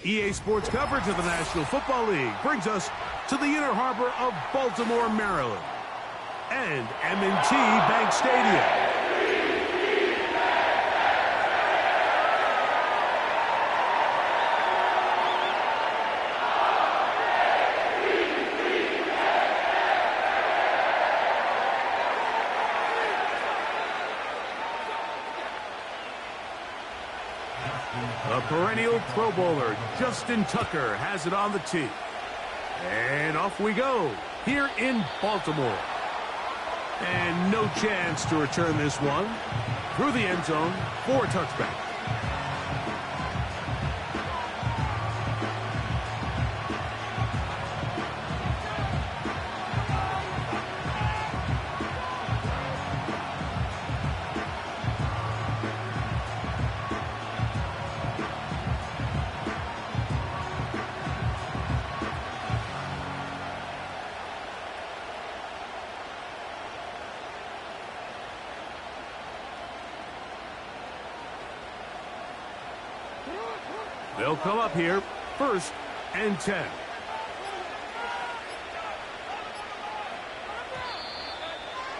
EA Sports coverage of the National Football League brings us to the inner harbor of Baltimore, Maryland, and M&T Bank Stadium. The perennial Pro Bowler, Justin Tucker, has it on the tee. And off we go, here in Baltimore. And no chance to return this one. Through the end zone for a touchback. They'll come up here, 1st and 10.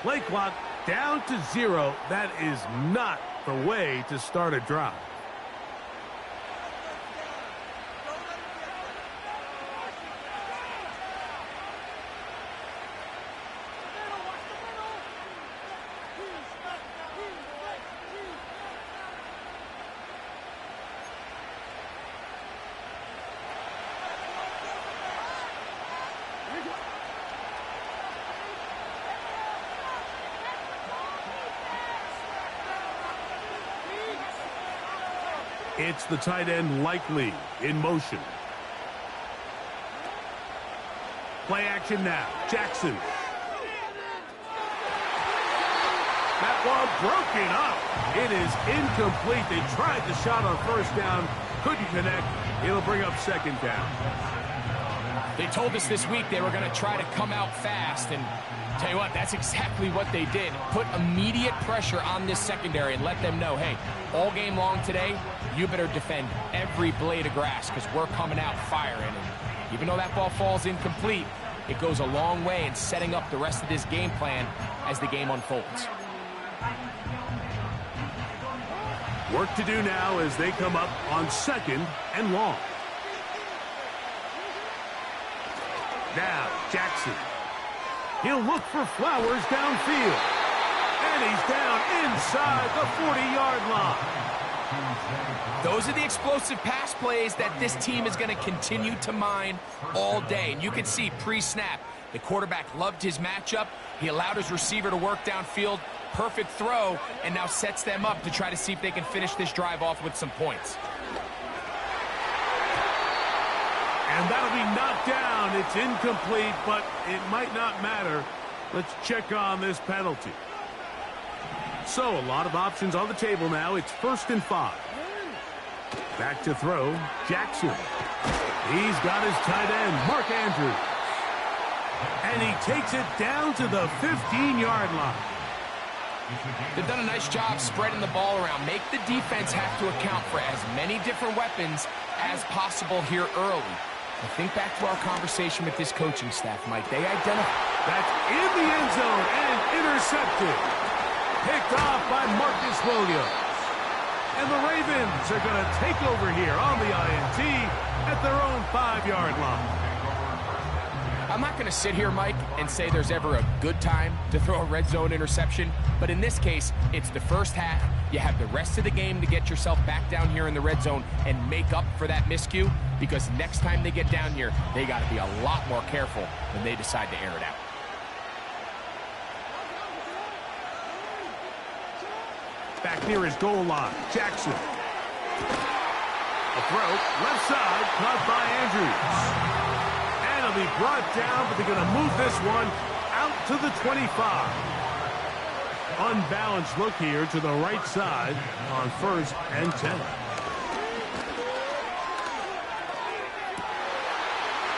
Play clock down to 0. That is not the way to start a drive. It's the tight end Likely in motion. Play action now. Jackson. That ball broken up. It is incomplete. They tried the shot on 1st down. Couldn't connect. It'll bring up 2nd down. They told us this week they were going to try to come out fast, and tell you what, that's exactly what they did. Put immediate pressure on this secondary and let them know, hey, all game long today, you better defend every blade of grass because we're coming out firing. And even though that ball falls incomplete, it goes a long way in setting up the rest of this game plan as the game unfolds. Work to do now as they come up on 2nd and long. Now, Jackson. He'll look for Flowers downfield. And he's down inside the 40-yard line. Those are the explosive pass plays that this team is going to continue to mine all day. And you can see pre-snap, the quarterback loved his matchup. He allowed his receiver to work downfield. Perfect throw, and now sets them up to try to see if they can finish this drive off with some points. And that'll be knocked down. It's incomplete, but it might not matter. Let's check on this penalty. So a lot of options on the table now. It's 1st and 5. Back to throw, Jackson. He's got his tight end, Mark Andrews. And he takes it down to the 15-yard line. They've done a nice job spreading the ball around. Make the defense have to account for as many different weapons as possible here early. Now think back to our conversation with this coaching staff, Mike. They identify. That's in the end zone and intercepted. Picked off by Marcus Williams. And the Ravens are going to take over here on the INT at their own 5-yard line. I'm not going to sit here, Mike, and say there's ever a good time to throw a red zone interception, but in this case, it's the first half. You have the rest of the game to get yourself back down here in the red zone and make up for that miscue, because next time they get down here, they got to be a lot more careful when they decide to air it out. Back near his goal line, Jackson. A throw, left side, caught by Andrews. And it'll be brought down, but they're going to move this one out to the 25. Unbalanced look here to the right side on 1st and 10.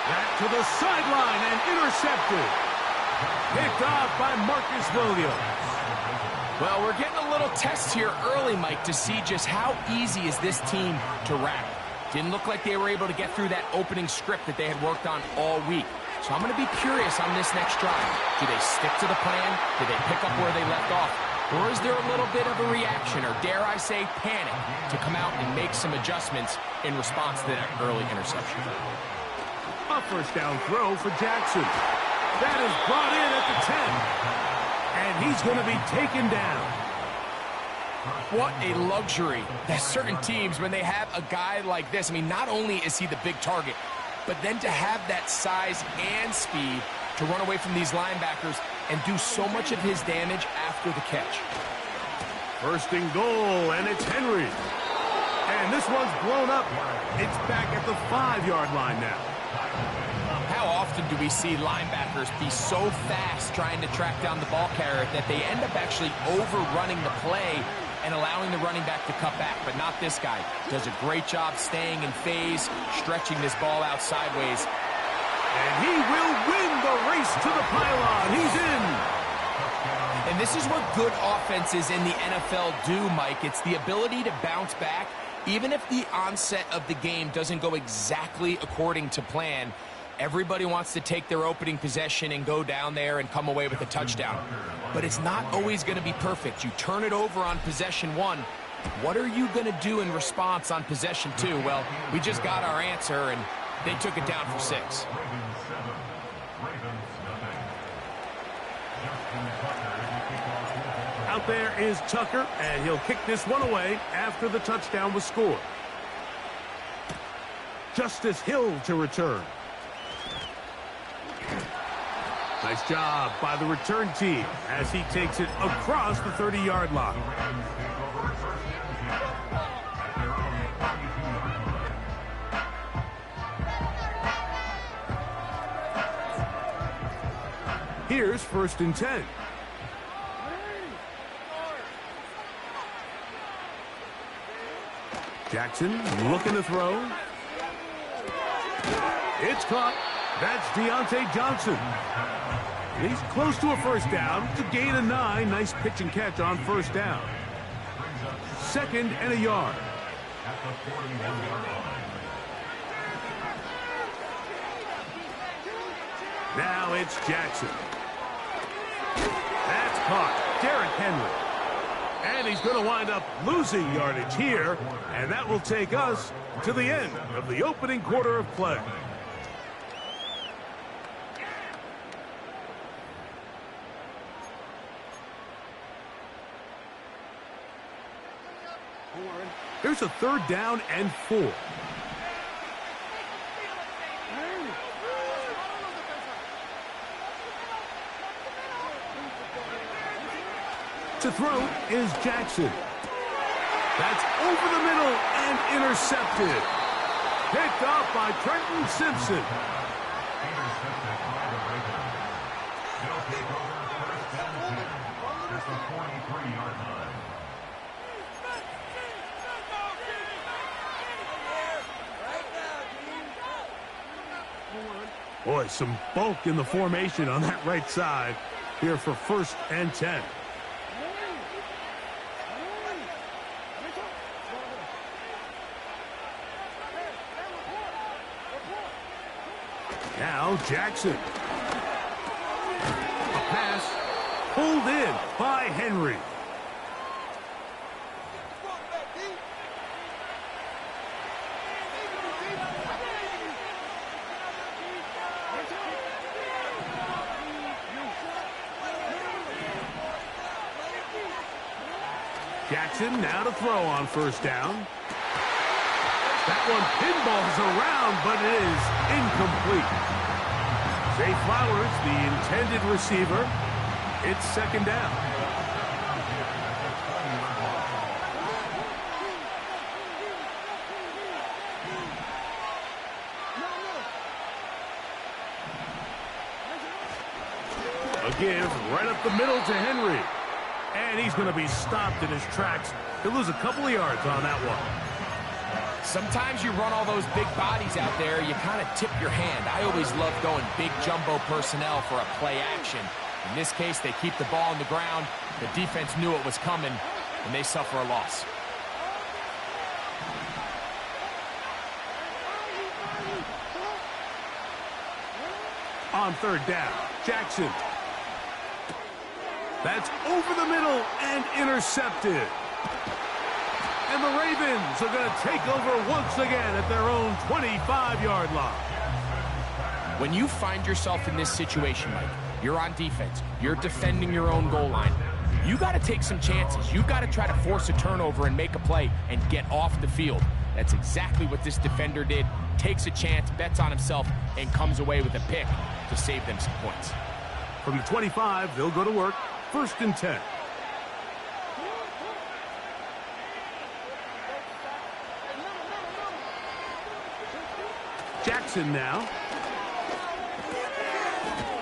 Back to the sideline and intercepted. Picked off by Marcus Williams. Well, we're getting a little test here early, Mike, to see just how easy is this team to rattle. Didn't look like they were able to get through that opening script that they had worked on all week. So I'm going to be curious on this next drive. Do they stick to the plan? Do they pick up where they left off? Or is there a little bit of a reaction, or dare I say panic, to come out and make some adjustments in response to that early interception? A first down throw for Jackson. That is brought in at the 10. And he's going to be taken down. What a luxury that certain teams, when they have a guy like this, I mean, not only is he the big target, but then to have that size and speed to run away from these linebackers and do so much of his damage after the catch. First and goal, and it's Henry. And this one's blown up. It's back at the 5-yard line now. How often do we see linebackers be so fast trying to track down the ball carrier that they end up actually overrunning the play and allowing the running back to cut back? But not this guy. Does a great job staying in phase, stretching this ball out sideways. And he will win the race to the pylon. He's in. And this is what good offenses in the NFL do, Mike. It's the ability to bounce back, even if the onset of the game doesn't go exactly according to plan. Everybody wants to take their opening possession and go down there and come away with a touchdown. But it's not always going to be perfect. You turn it over on possession 1. What are you going to do in response on possession 2? Well, we just got our answer, and they took it down for 6. Out there is Tucker, and he'll kick this one away after the touchdown was scored. Justice Hill to return. Nice job by the return team as he takes it across the 30-yard line. Here's first and 10. Jackson looking to throw. It's caught. That's Deontay Johnson. He's close to a first down. It's a gain of 9. Nice pitch and catch on first down. 2nd and a yard. Now it's Jackson. That's caught. Derrick Henry. And he's going to wind up losing yardage here. And that will take us to the end of the opening quarter of play. Here's a 3rd down and 4. To throw is Jackson. That's over the middle and intercepted. Picked off by Trenton Simpson. Boy, some bulk in the formation on that right side here for 1st and 10. Now Jackson. A pass pulled in by Henry. Jackson now to throw on first down. That one pinballs around, but it is incomplete. Zay Flowers, the intended receiver. It's 2nd down. A give right up the middle to Henry. And he's going to be stopped in his tracks. He'll lose a couple of yards on that one. Sometimes you run all those big bodies out there, you kind of tip your hand. I always love going big jumbo personnel for a play action. In this case, they keep the ball on the ground. The defense knew it was coming, and they suffer a loss. On third down, Jackson. That's over the middle and intercepted. And the Ravens are going to take over once again at their own 25-yard line. When you find yourself in this situation, Mike, you're on defense, you're defending your own goal line, you got to take some chances. You got to try to force a turnover and make a play and get off the field. That's exactly what this defender did. Takes a chance, bets on himself, and comes away with a pick to save them some points. From the 25, they'll go to work. 1st and 10. Jackson now.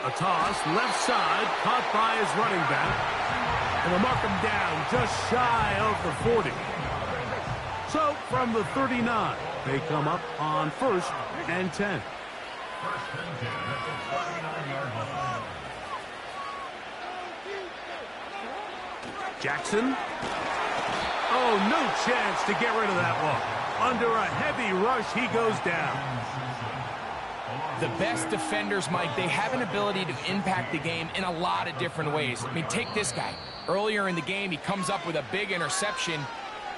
A toss, left side, caught by his running back. And they'll mark him down just shy of the 40. So, from the 39, they come up on 1st and 10. Jackson. Oh, no chance to get rid of that one. Under a heavy rush, he goes down. The best defenders, Mike, they have an ability to impact the game in a lot of different ways. I mean, take this guy. Earlier in the game, he comes up with a big interception.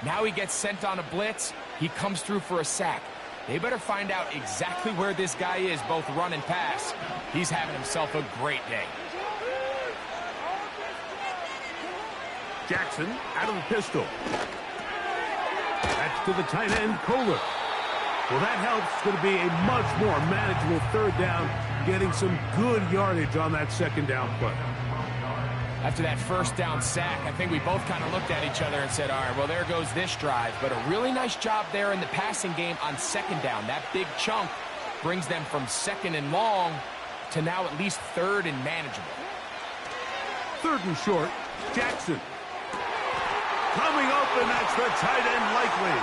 Now he gets sent on a blitz. He comes through for a sack. They better find out exactly where this guy is, both run and pass. He's having himself a great day. Jackson out of the pistol. That's to the tight end, Kohler. Well, that helps. It's going to be a much more manageable 3rd down, getting some good yardage on that 2nd down play. After that 1st down sack, I think we both kind of looked at each other and said, all right, well, there goes this drive. But a really nice job there in the passing game on 2nd down. That big chunk brings them from 2nd and long to now at least 3rd and manageable. 3rd and short, Jackson. Coming open, that's the tight end likely.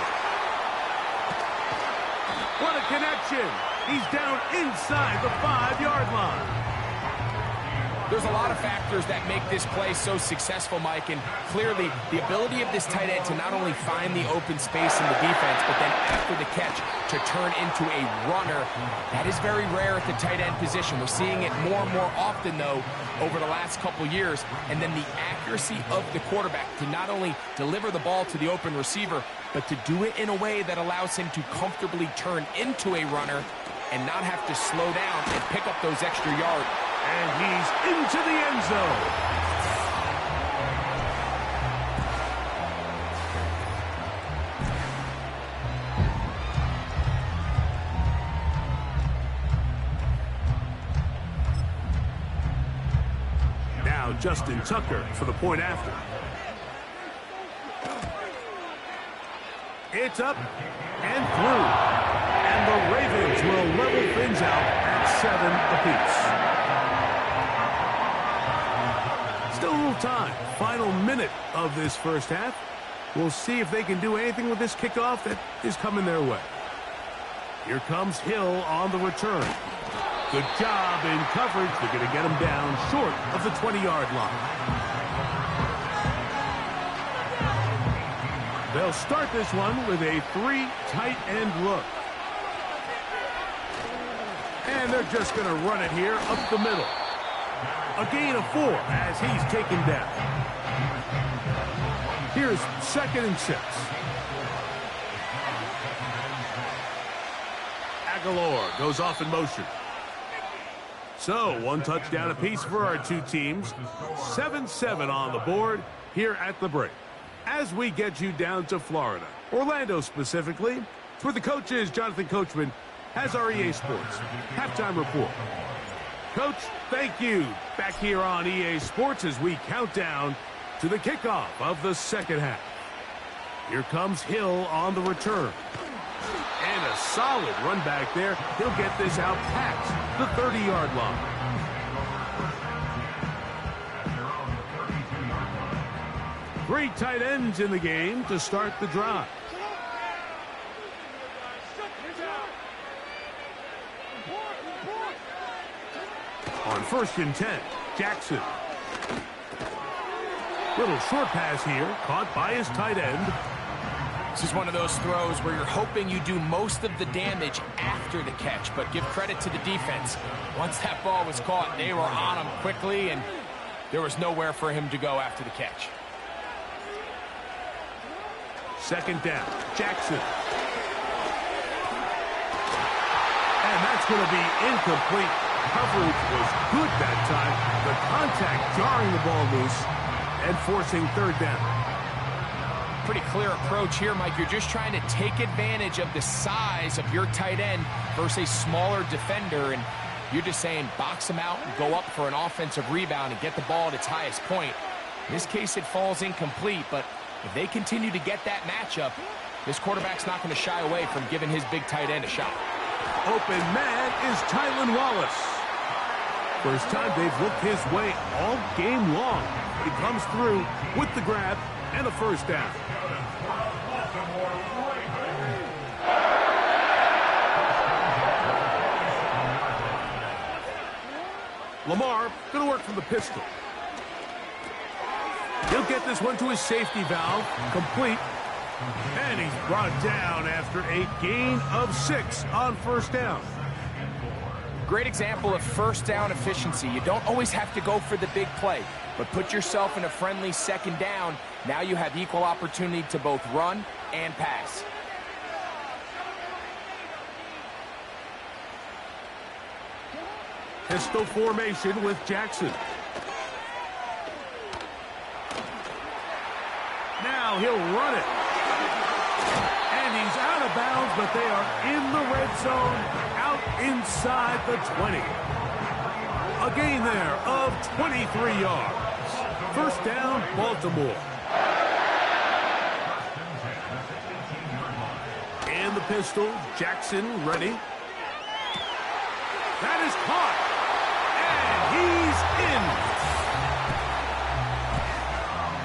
What a connection. He's down inside the 5-yard line. There's a lot of factors that make this play so successful, Mike, and clearly the ability of this tight end to not only find the open space in the defense, but then after the catch to turn into a runner. That is very rare at the tight end position. We're seeing it more and more often, though, over the last couple years. And then the accuracy of the quarterback to not only deliver the ball to the open receiver, but to do it in a way that allows him to comfortably turn into a runner and not have to slow down and pick up those extra yards. And he's into the end zone. Now Justin Tucker for the point after. It's up and through. And the Ravens will level things out at 7 apiece. Still a little time. Final minute of this 1st half. We'll see if they can do anything with this kickoff that is coming their way. Here comes Hill on the return. Good job in coverage. They're going to get him down short of the 20-yard line. They'll start this one with a 3 tight end look. And they're just going to run it here up the middle. A gain of 4 as he's taken down. Here's 2nd and 6. Aguilar goes off in motion. So, 1 touchdown apiece for our 2 teams. 7-7 on the board here at the break. As we get you down to Florida, Orlando specifically, for the coaches, Jonathan Coachman has our EA Sports halftime report. Coach, thank you. Back here on EA Sports as we count down to the kickoff of the 2nd half. Here comes Hill on the return. And a solid run back there. He'll get this out past the 30-yard line. Three tight ends in the game to start the drive. On 1st and 10, Jackson. Little short pass here, caught by his tight end. This is one of those throws where you're hoping you do most of the damage after the catch, but give credit to the defense. Once that ball was caught, they were on him quickly, and there was nowhere for him to go after the catch. Second down, Jackson. And that's going to be incomplete. Coverage was good that time. The contact jarring the ball loose and forcing third down. Pretty clear approach here, Mike. You're just trying to take advantage of the size of your tight end versus a smaller defender, and you're just saying box him out and go up for an offensive rebound and get the ball at its highest point. In this case, it falls incomplete, but if they continue to get that matchup, this quarterback's not going to shy away from giving his big tight end a shot. Open man is Tylan Wallace. First time they've looked his way all game long. He comes through with the grab and a first down. Lamar going to work from the pistol. He'll get this one to his safety valve, complete. And he's brought down after a gain of 6 on first down. Great example of first down efficiency. You don't always have to go for the big play, but put yourself in a friendly second down. Now you have equal opportunity to both run and pass. Pistol formation with Jackson. Now he'll run it. And he's out of bounds, but they are in the red zone, out inside the 20. A gain there of 23 yards. First down, Baltimore. And the pistol, Jackson ready. That is caught. And he's in.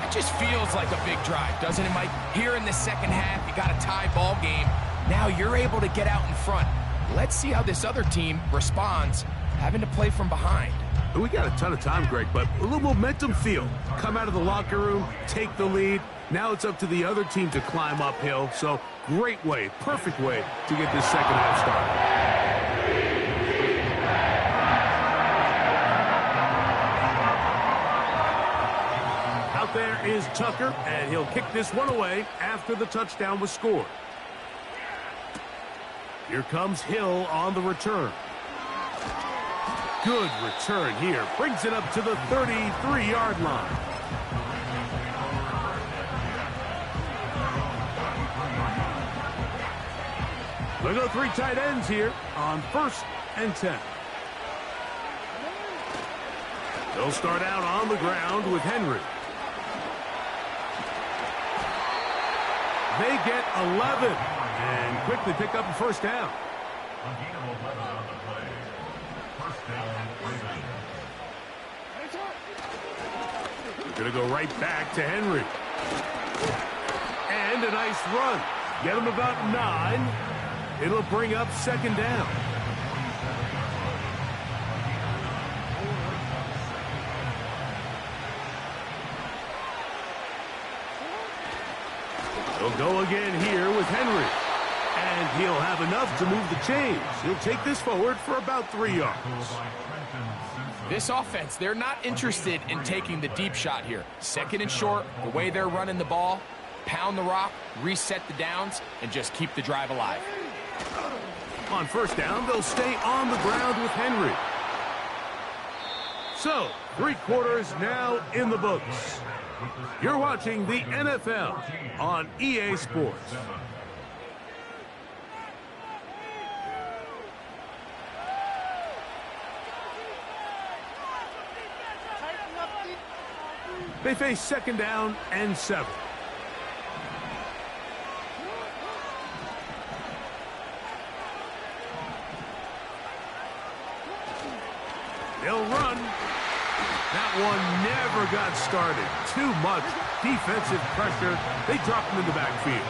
It just feels like a big drive, doesn't it, Mike? Here in the second half, you got a tie ball game. Now you're able to get out in front. Let's see how this other team responds, having to play from behind. We got a ton of time, Greg, but a little momentum feel. Come out of the locker room, take the lead. Now it's up to the other team to climb uphill. So great way, perfect way to get this second half started. Out there is Tucker, and he'll kick this one away after the touchdown was scored. Here comes Hill on the return. Good return here. Brings it up to the 33-yard line. We'll go 3 tight ends here on 1st and 10. They'll start out on the ground with Henry. They get 11 and quickly pick up a first down. We're going to go right back to Henry. And a nice run. Get him about 9. It'll bring up second down. He'll go again here with Henry. And he'll have enough to move the chains. He'll take this forward for about 3 yards. This offense, they're not interested in taking the deep shot here. Second and short, the way they're running the ball, pound the rock, reset the downs, and just keep the drive alive. On first down, they'll stay on the ground with Henry. So, 3 quarters now in the books. You're watching the NFL on EA Sports. They face second down and 7. They'll run. That one never got started. Too much defensive pressure. They drop him in the backfield.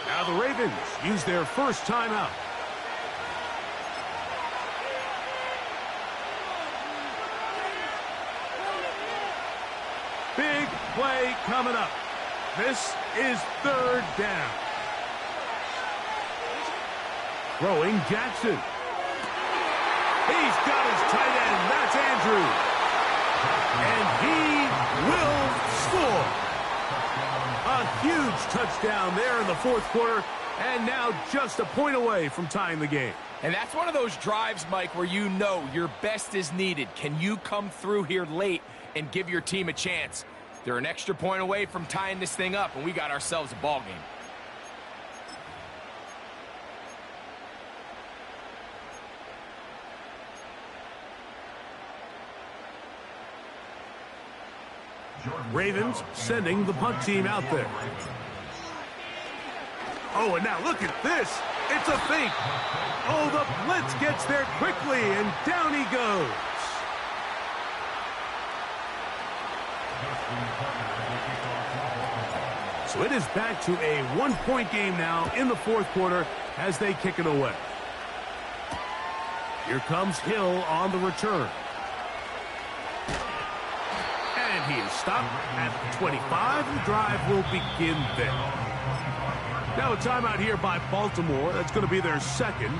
Now the Ravens use their first timeout. Big play coming up. This is third down. Throwing Jackson. He's got his tight end. That's Andrew. And he will score. A huge touchdown there in the fourth quarter. And now just a point away from tying the game. And that's one of those drives, Mike, where you know your best is needed. Can you come through here late and give your team a chance? They're an extra point away from tying this thing up, and we got ourselves a ball game. Ravens sending the punt team out there. Oh, and now look at this. It's a fake. Oh, the blitz gets there quickly, and down he goes. So it is back to a one-point game now in the fourth quarter as they kick it away. Here comes Hill on the return. And he is stopped at the 25. The drive will begin there. Now a timeout here by Baltimore. That's going to be their second.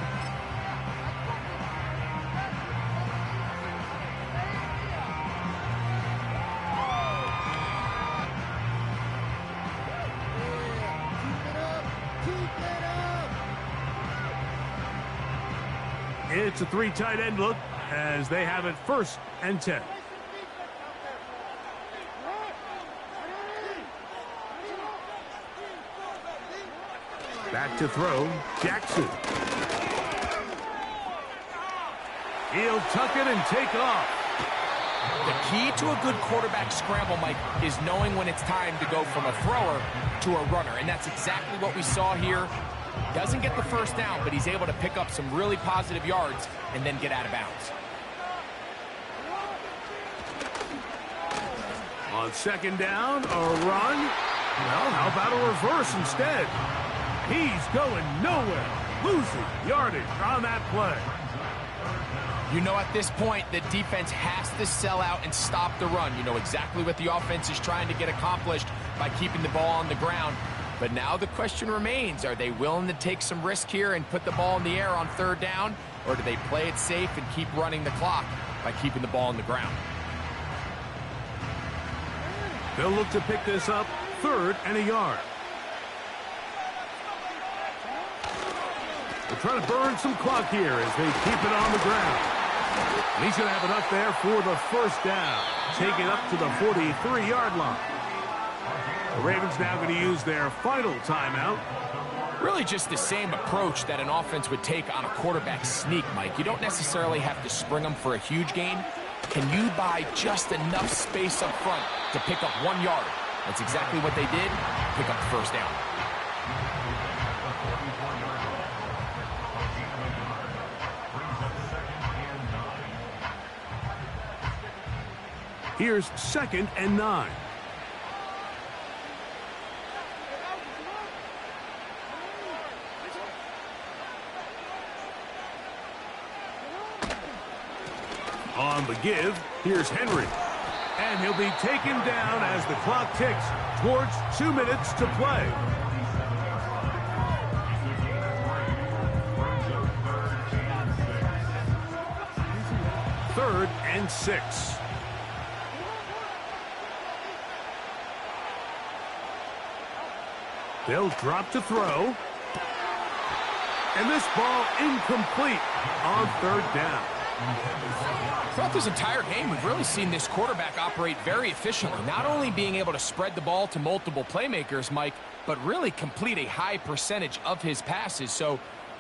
It's a three tight end look as they have it 1st and 10. Back to throw, Jackson. He'll tuck it and take off. The key to a good quarterback scramble, Mike, is knowing when it's time to go from a thrower to a runner. And that's exactly what we saw here. Doesn't get the first down, but he's able to pick up some really positive yards and then get out of bounds. On 2nd down, a run. Well, how about a reverse instead? He's going nowhere. Losing yardage on that play. You know at this point the defense has to sell out and stop the run. You know exactly what the offense is trying to get accomplished by keeping the ball on the ground. But now the question remains, are they willing to take some risk here and put the ball in the air on 3rd down? Or do they play it safe and keep running the clock by keeping the ball on the ground? They'll look to pick this up 3rd and a yard. They're trying to burn some clock here as they keep it on the ground. And he's going to have enough there for the 1st down. Take it up to the 43-yard line. The Ravens now going to use their final timeout. Really just the same approach that an offense would take on a quarterback sneak, Mike. You don't necessarily have to spring them for a huge gain. Can you buy just enough space up front to pick up 1 yard? That's exactly what they did. Pick up the 1st down. Here's 2nd and 9. On the give, here's Henry. And he'll be taken down as the clock ticks towards 2 minutes to play. Third and 6. They'll drop to throw. And this ball incomplete on 3rd down. Throughout this entire game, we've really seen this quarterback operate very efficiently. Not only being able to spread the ball to multiple playmakers, Mike, but really complete a high percentage of his passes. So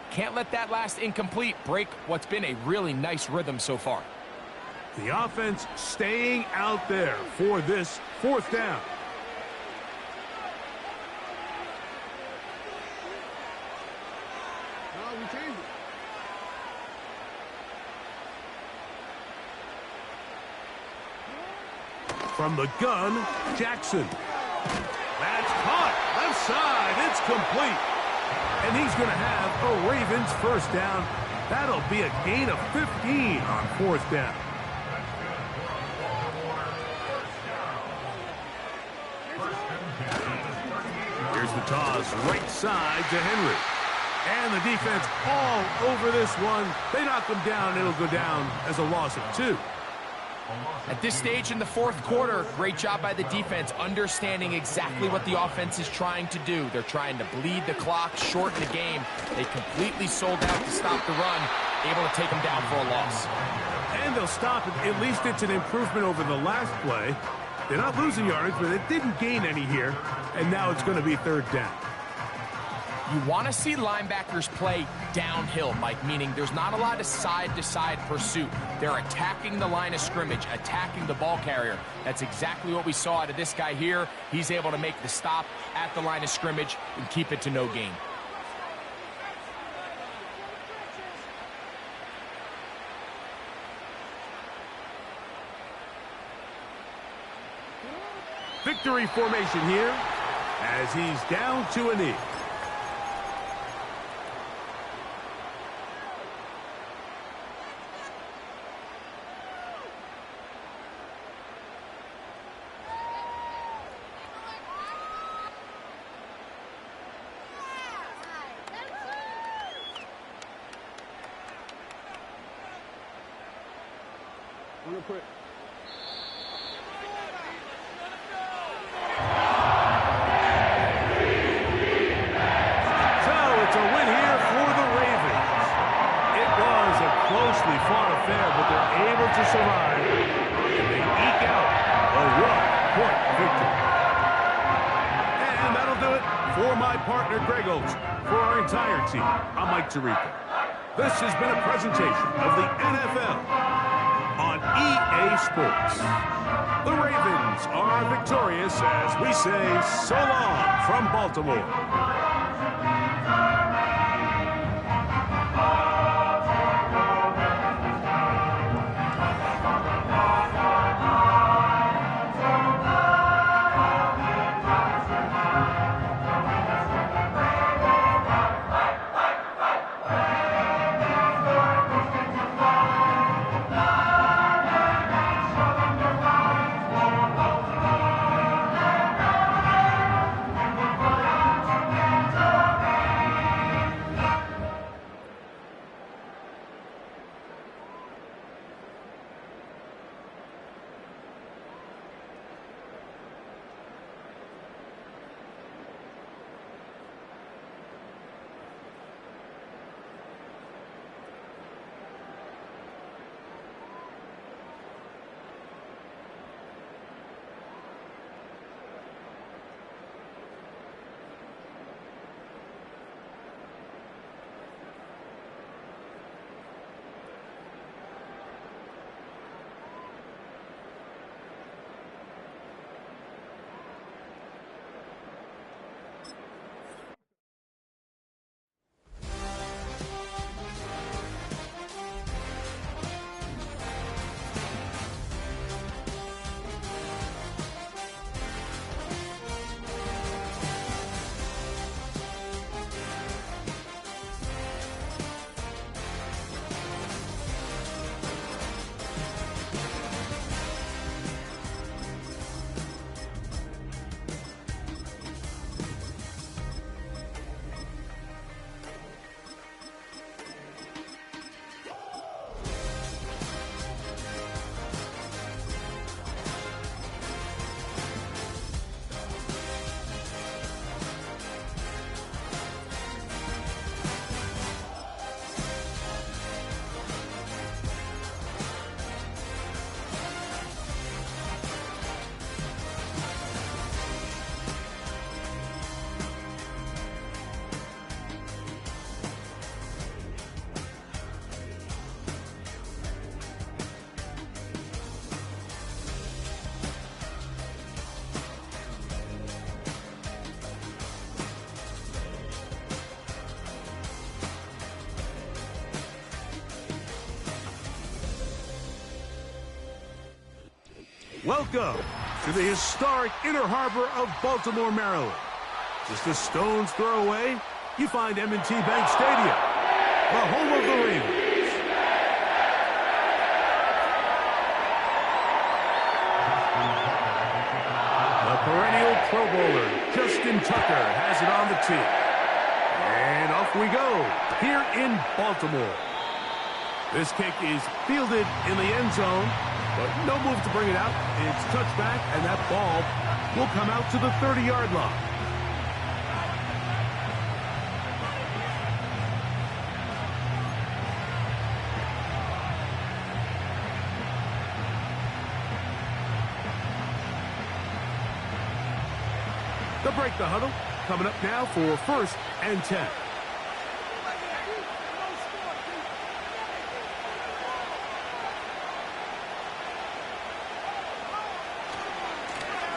can't let that last incomplete break what's been a really nice rhythm so far. The offense staying out there for this 4th down. From the gun, Jackson. That's caught. Left side. It's complete. And he's going to have a Ravens 1st down. That'll be a gain of 15 on 4th down. Toss right side to Henry. And the defense all over this one. They knock him down. It'll go down as a loss of 2. At this stage in the fourth quarter, great job by the defense, understanding exactly what the offense is trying to do. They're trying to bleed the clock, shorten the game. They completely sold out to stop the run, able to take them down for a loss. And they'll stop it. At least it's an improvement over the last play. They're not losing yardage, but they didn't gain any here. And now it's going to be 3rd down. You want to see linebackers play downhill, Mike, meaning there's not a lot of side-to-side pursuit. They're attacking the line of scrimmage, attacking the ball carrier. That's exactly what we saw out of this guy here. He's able to make the stop at the line of scrimmage and keep it to no gain. Victory formation here as he's down to a knee. Real quick. So it's a win here for the Ravens. It was a closely fought affair, but they're able to survive. And they eke out a 1-point victory. And that'll do it for my partner, Greg Olson. For our entire team, I'm Mike Tirico. This has been a presentation of the NFL on EA Sports. The Ravens are victorious as we say so long from Baltimore. Welcome to the historic Inner Harbor of Baltimore, Maryland. Just a stone's throw away, you find M&T Bank Stadium, the home of the Ravens. The perennial Pro Bowler, Justin Tucker has it on the tee. And off we go here in Baltimore. This kick is fielded in the end zone, but no move to bring it out. It's touched back, and that ball will come out to the 30-yard line. They'll break the huddle. Coming up now for 1st and 10.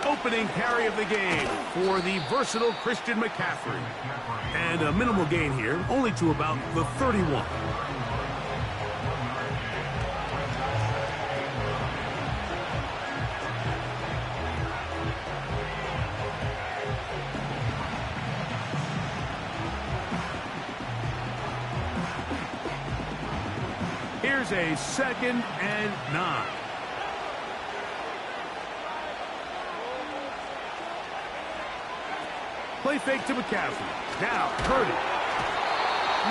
Opening carry of the game for the versatile Christian McCaffrey. And a minimal gain here, only to about the 31. Here's a 2nd and 9. Play fake to McCaffrey. Now, Purdy.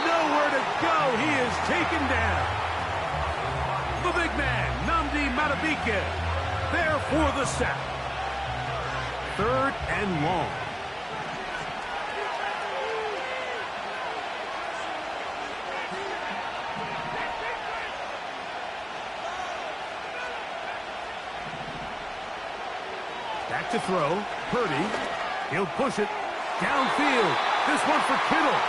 Nowhere to go. He is taken down. The big man, Nnamdi Madubuike, there for the sack. 3rd and long. Back to throw. Purdy. He'll push it downfield. This one for Kittle.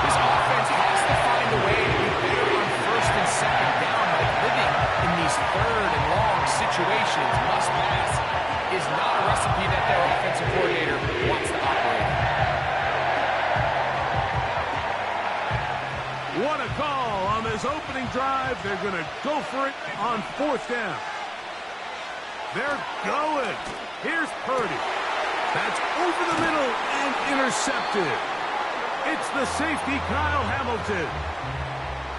This offense has to find a way to be better on 1st and 2nd down. Like living in these 3rd and long situations, must pass, is not a recipe that their offensive coordinator wants to operate. What a call on this opening drive. They're going to go for it on 4th down. They're going. Here's Purdy. That's over the middle and intercepted. It's the safety, Kyle Hamilton.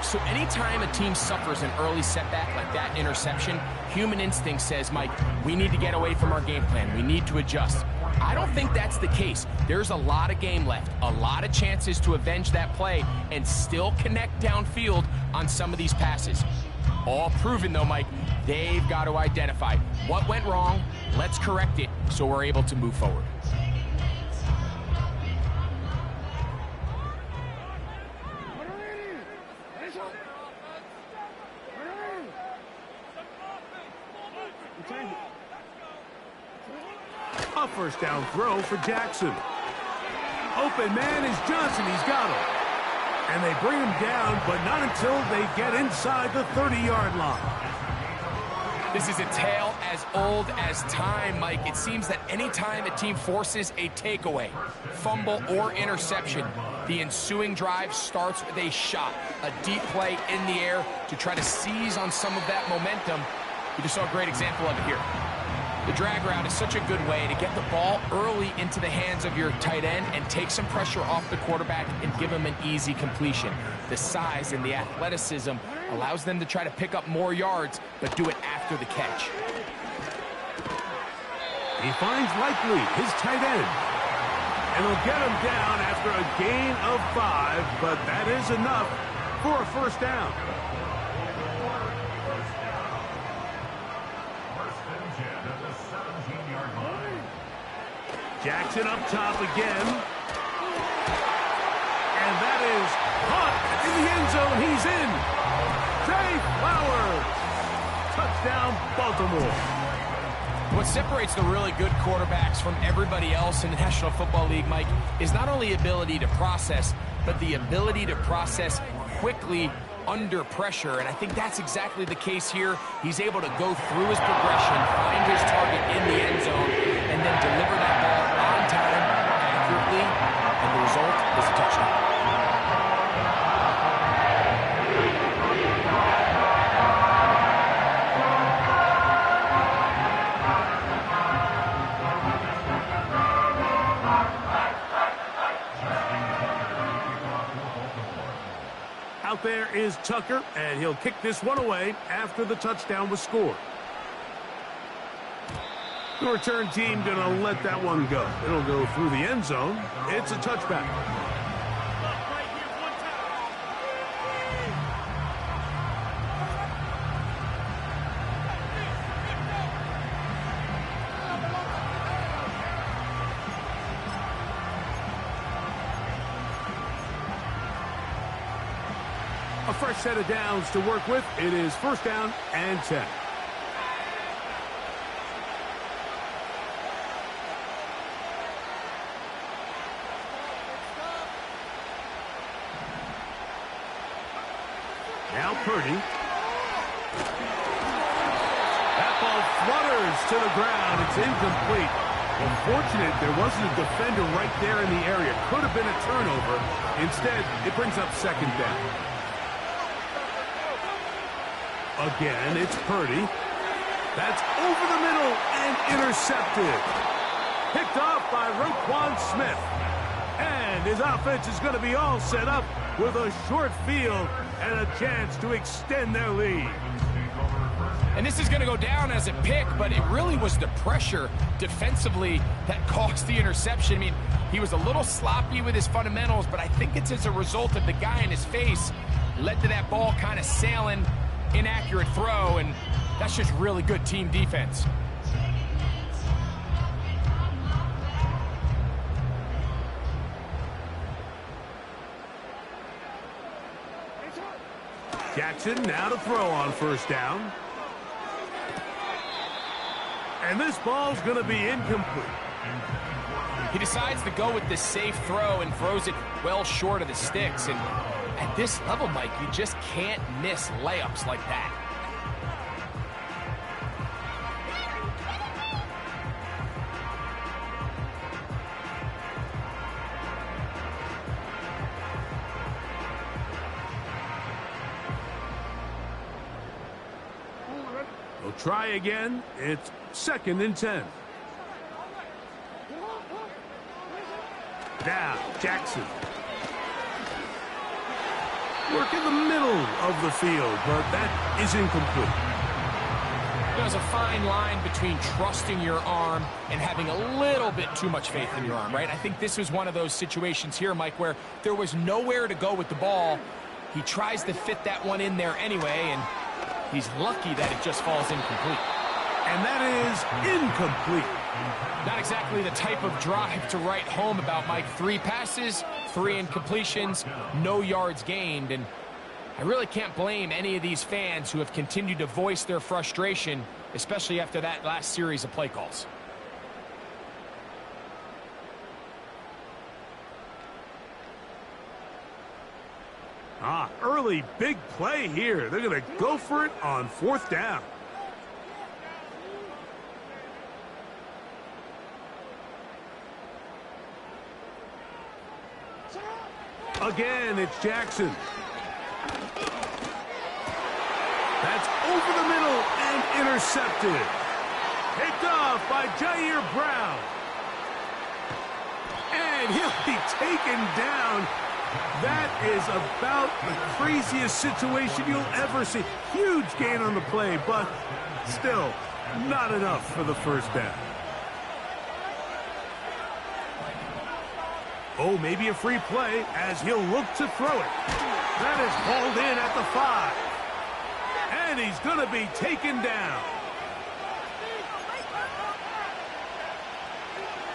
So anytime a team suffers an early setback like that interception, human instinct says, Mike, we need to get away from our game plan. We need to adjust. I don't think that's the case. There's a lot of game left, a lot of chances to avenge that play and still connect downfield on some of these passes. All proven, though, Mike, they've got to identify what went wrong. Let's correct it so we're able to move forward. A 1st down throw for Jackson. Open man is Johnson. He's got him. And they bring him down, but not until they get inside the 30-yard line. This is a tale as old as time, Mike. It seems that any time a team forces a takeaway, fumble, or interception, the ensuing drive starts with a shot, a deep play in the air to try to seize on some of that momentum. We just saw a great example of it here. The drag route is such a good way to get the ball early into the hands of your tight end and take some pressure off the quarterback and give him an easy completion. The size and the athleticism allows them to try to pick up more yards, but do it after the catch. He finds Likely, his tight end. And he'll get him down after a gain of 5, but that is enough for a 1st down. Jackson up top again. And that is caught in the end zone. He's in. Trey Flowers. Touchdown, Baltimore. What separates the really good quarterbacks from everybody else in the National Football League, Mike, is not only ability to process, but the ability to process quickly under pressure. And I think that's exactly the case here. He's able to go through his progression, find his target in the end zone, and then deliver that ball on time, accurately, and the result is a touchdown. Out there is Tucker, and he'll kick this one away after the touchdown was scored. The return team going to let that one go. It'll go through the end zone. It's a touchback. A fresh set of downs to work with. It is first down and 10. Now Purdy. That ball flutters to the ground. It's incomplete. Well, fortunate there wasn't a defender right there in the area. Could have been a turnover. Instead, it brings up second down. Again, it's Purdy. That's over the middle and intercepted. Picked off by Roquan Smith. And his offense is going to be all set up with a short field and a chance to extend their lead. And this is going to go down as a pick, but it really was the pressure defensively that caused the interception. I mean, he was a little sloppy with his fundamentals, but I think it's as a result of the guy in his face led to that ball kind of sailing. Inaccurate throw, and that's just really good team defense. Jackson now to throw on first down. And this ball's going to be incomplete. He decides to go with the safe throw and throws it well short of the sticks. And at this level, Mike, you just can't miss layups like that. We'll try again. It's second and 10. Now, Jackson. Work in the middle of the field, but that is incomplete. There's a fine line between trusting your arm and having a little bit too much faith in your arm, right? I think this was one of those situations here, Mike, where there was nowhere to go with the ball. He tries to fit that one in there anyway, and he's lucky that it just falls incomplete. And that is incomplete. Not exactly the type of drive to write home about, Mike. 3 passes, 3 incompletions, no yards gained. And I really can't blame any of these fans who have continued to voice their frustration, especially after that last series of play calls. Early big play here. They're going to go for it on fourth down. Again, it's Jackson. That's over the middle and intercepted. Picked off by Jair Brown. And he'll be taken down. That is about the craziest situation you'll ever see. Huge gain on the play, but still not enough for the first down. Oh, maybe a free play as he'll look to throw it. That is hauled in at the 5. And he's going to be taken down.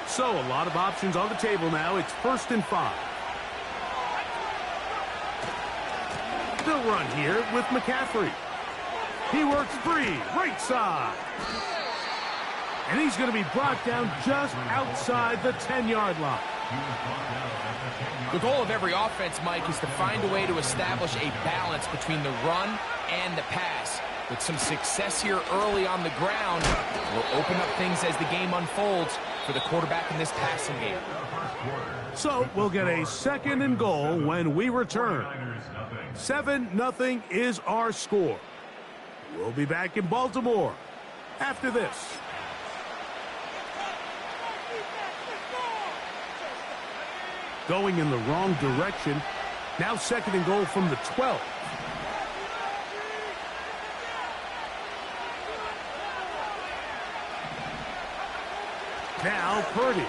So a lot of options on the table now. It's first and 5. They'll run here with McCaffrey. He works free, right side. And he's going to be brought down just outside the 10-yard line. The goal of every offense, Mike, is to find a way to establish a balance between the run and the pass. With some success here early on the ground, will open up things as the game unfolds for the quarterback in this passing game. So we'll get a second and goal when we return. 7-0 is our score. We'll be back in Baltimore after this. Going in the wrong direction. Now second and goal from the 12. Now Purdy.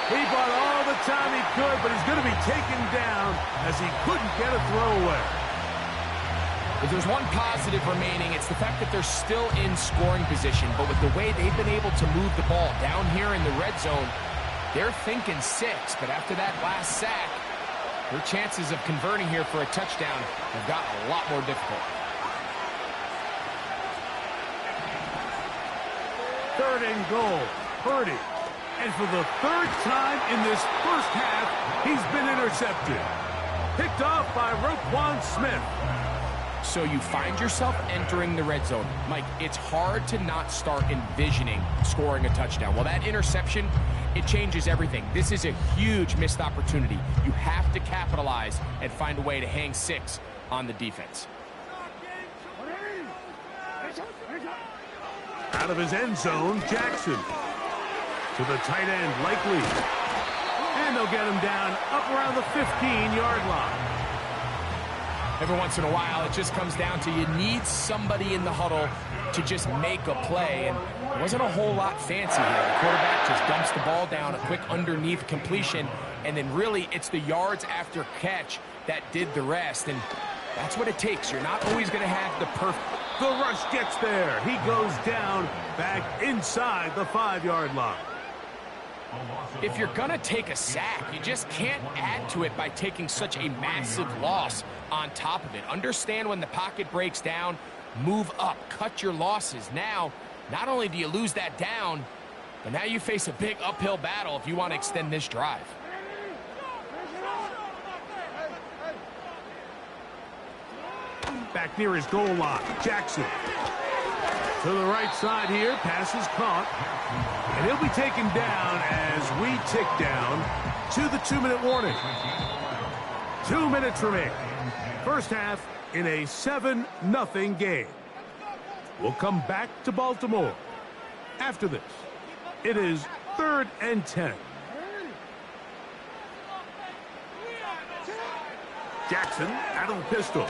He bought all the time he could, but he's going to be taken down as he couldn't get a throwaway. If there's one positive remaining, it's the fact that they're still in scoring position. But with the way they've been able to move the ball down here in the red zone, they're thinking 6. But after that last sack, their chances of converting here for a touchdown have gotten a lot more difficult. 3rd and goal. Purdy. And for the 3rd time in this first half, he's been intercepted. Picked off by Roquan Smith. So you find yourself entering the red zone. Mike, it's hard to not start envisioning scoring a touchdown. Well, that interception, it changes everything. This is a huge missed opportunity. You have to capitalize and find a way to hang 6 on the defense. Out of his end zone, Jackson. To the tight end, Likely. And they'll get him down up around the 15-yard line. Every once in a while, it just comes down to you need somebody in the huddle to just make a play. And it wasn't a whole lot fancy here. The quarterback just dumps the ball down, a quick underneath completion, and then really it's the yards after catch that did the rest. And that's what it takes. You're not always going to have the perfect. The rush gets there. He goes down back inside the 5-yard line. If you're going to take a sack, you just can't add to it by taking such a massive loss on top of it. Understand when the pocket breaks down, move up, cut your losses. Now, not only do you lose that down, but now you face a big uphill battle if you want to extend this drive. Back near his goal line, Jackson. To the right side here, pass is caught. And he'll be taken down as we tick down to the 2-minute warning. 2 minutes remaining. First half in a 7-0 game. We'll come back to Baltimore. After this, it is 3rd and 10. Jackson out of the pistol.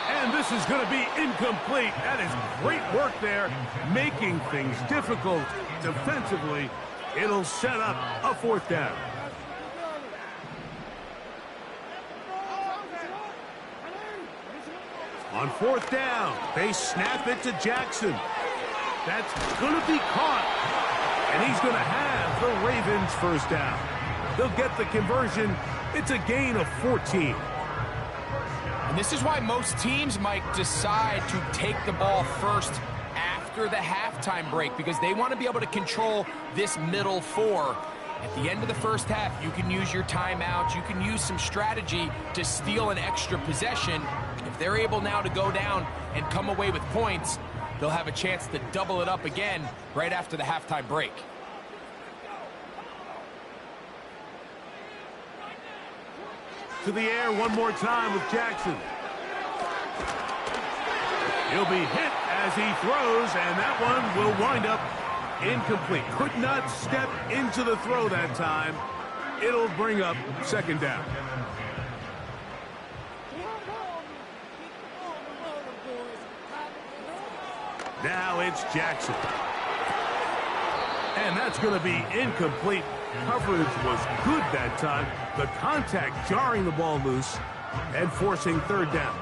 And this is going to be incomplete. That is great work there, making things difficult defensively. It'll set up a 4th down. On 4th down, they snap it to Jackson. That's going to be caught. And he's going to have the Ravens' 1st down. They'll get the conversion. It's a gain of 14. And this is why most teams might decide to take the ball first after the halftime break, because they want to be able to control this middle 4. At the end of the first half, you can use your timeout. You can use some strategy to steal an extra possession. If they're able now to go down and come away with points, they'll have a chance to double it up again right after the halftime break. To the air one more time with Jackson. He'll be hit as he throws, and that one will wind up incomplete. Could not step into the throw that time. It'll bring up 2nd down. Now it's Jackson. And that's going to be incomplete. Coverage was good that time. The contact jarring the ball loose and forcing 3rd down.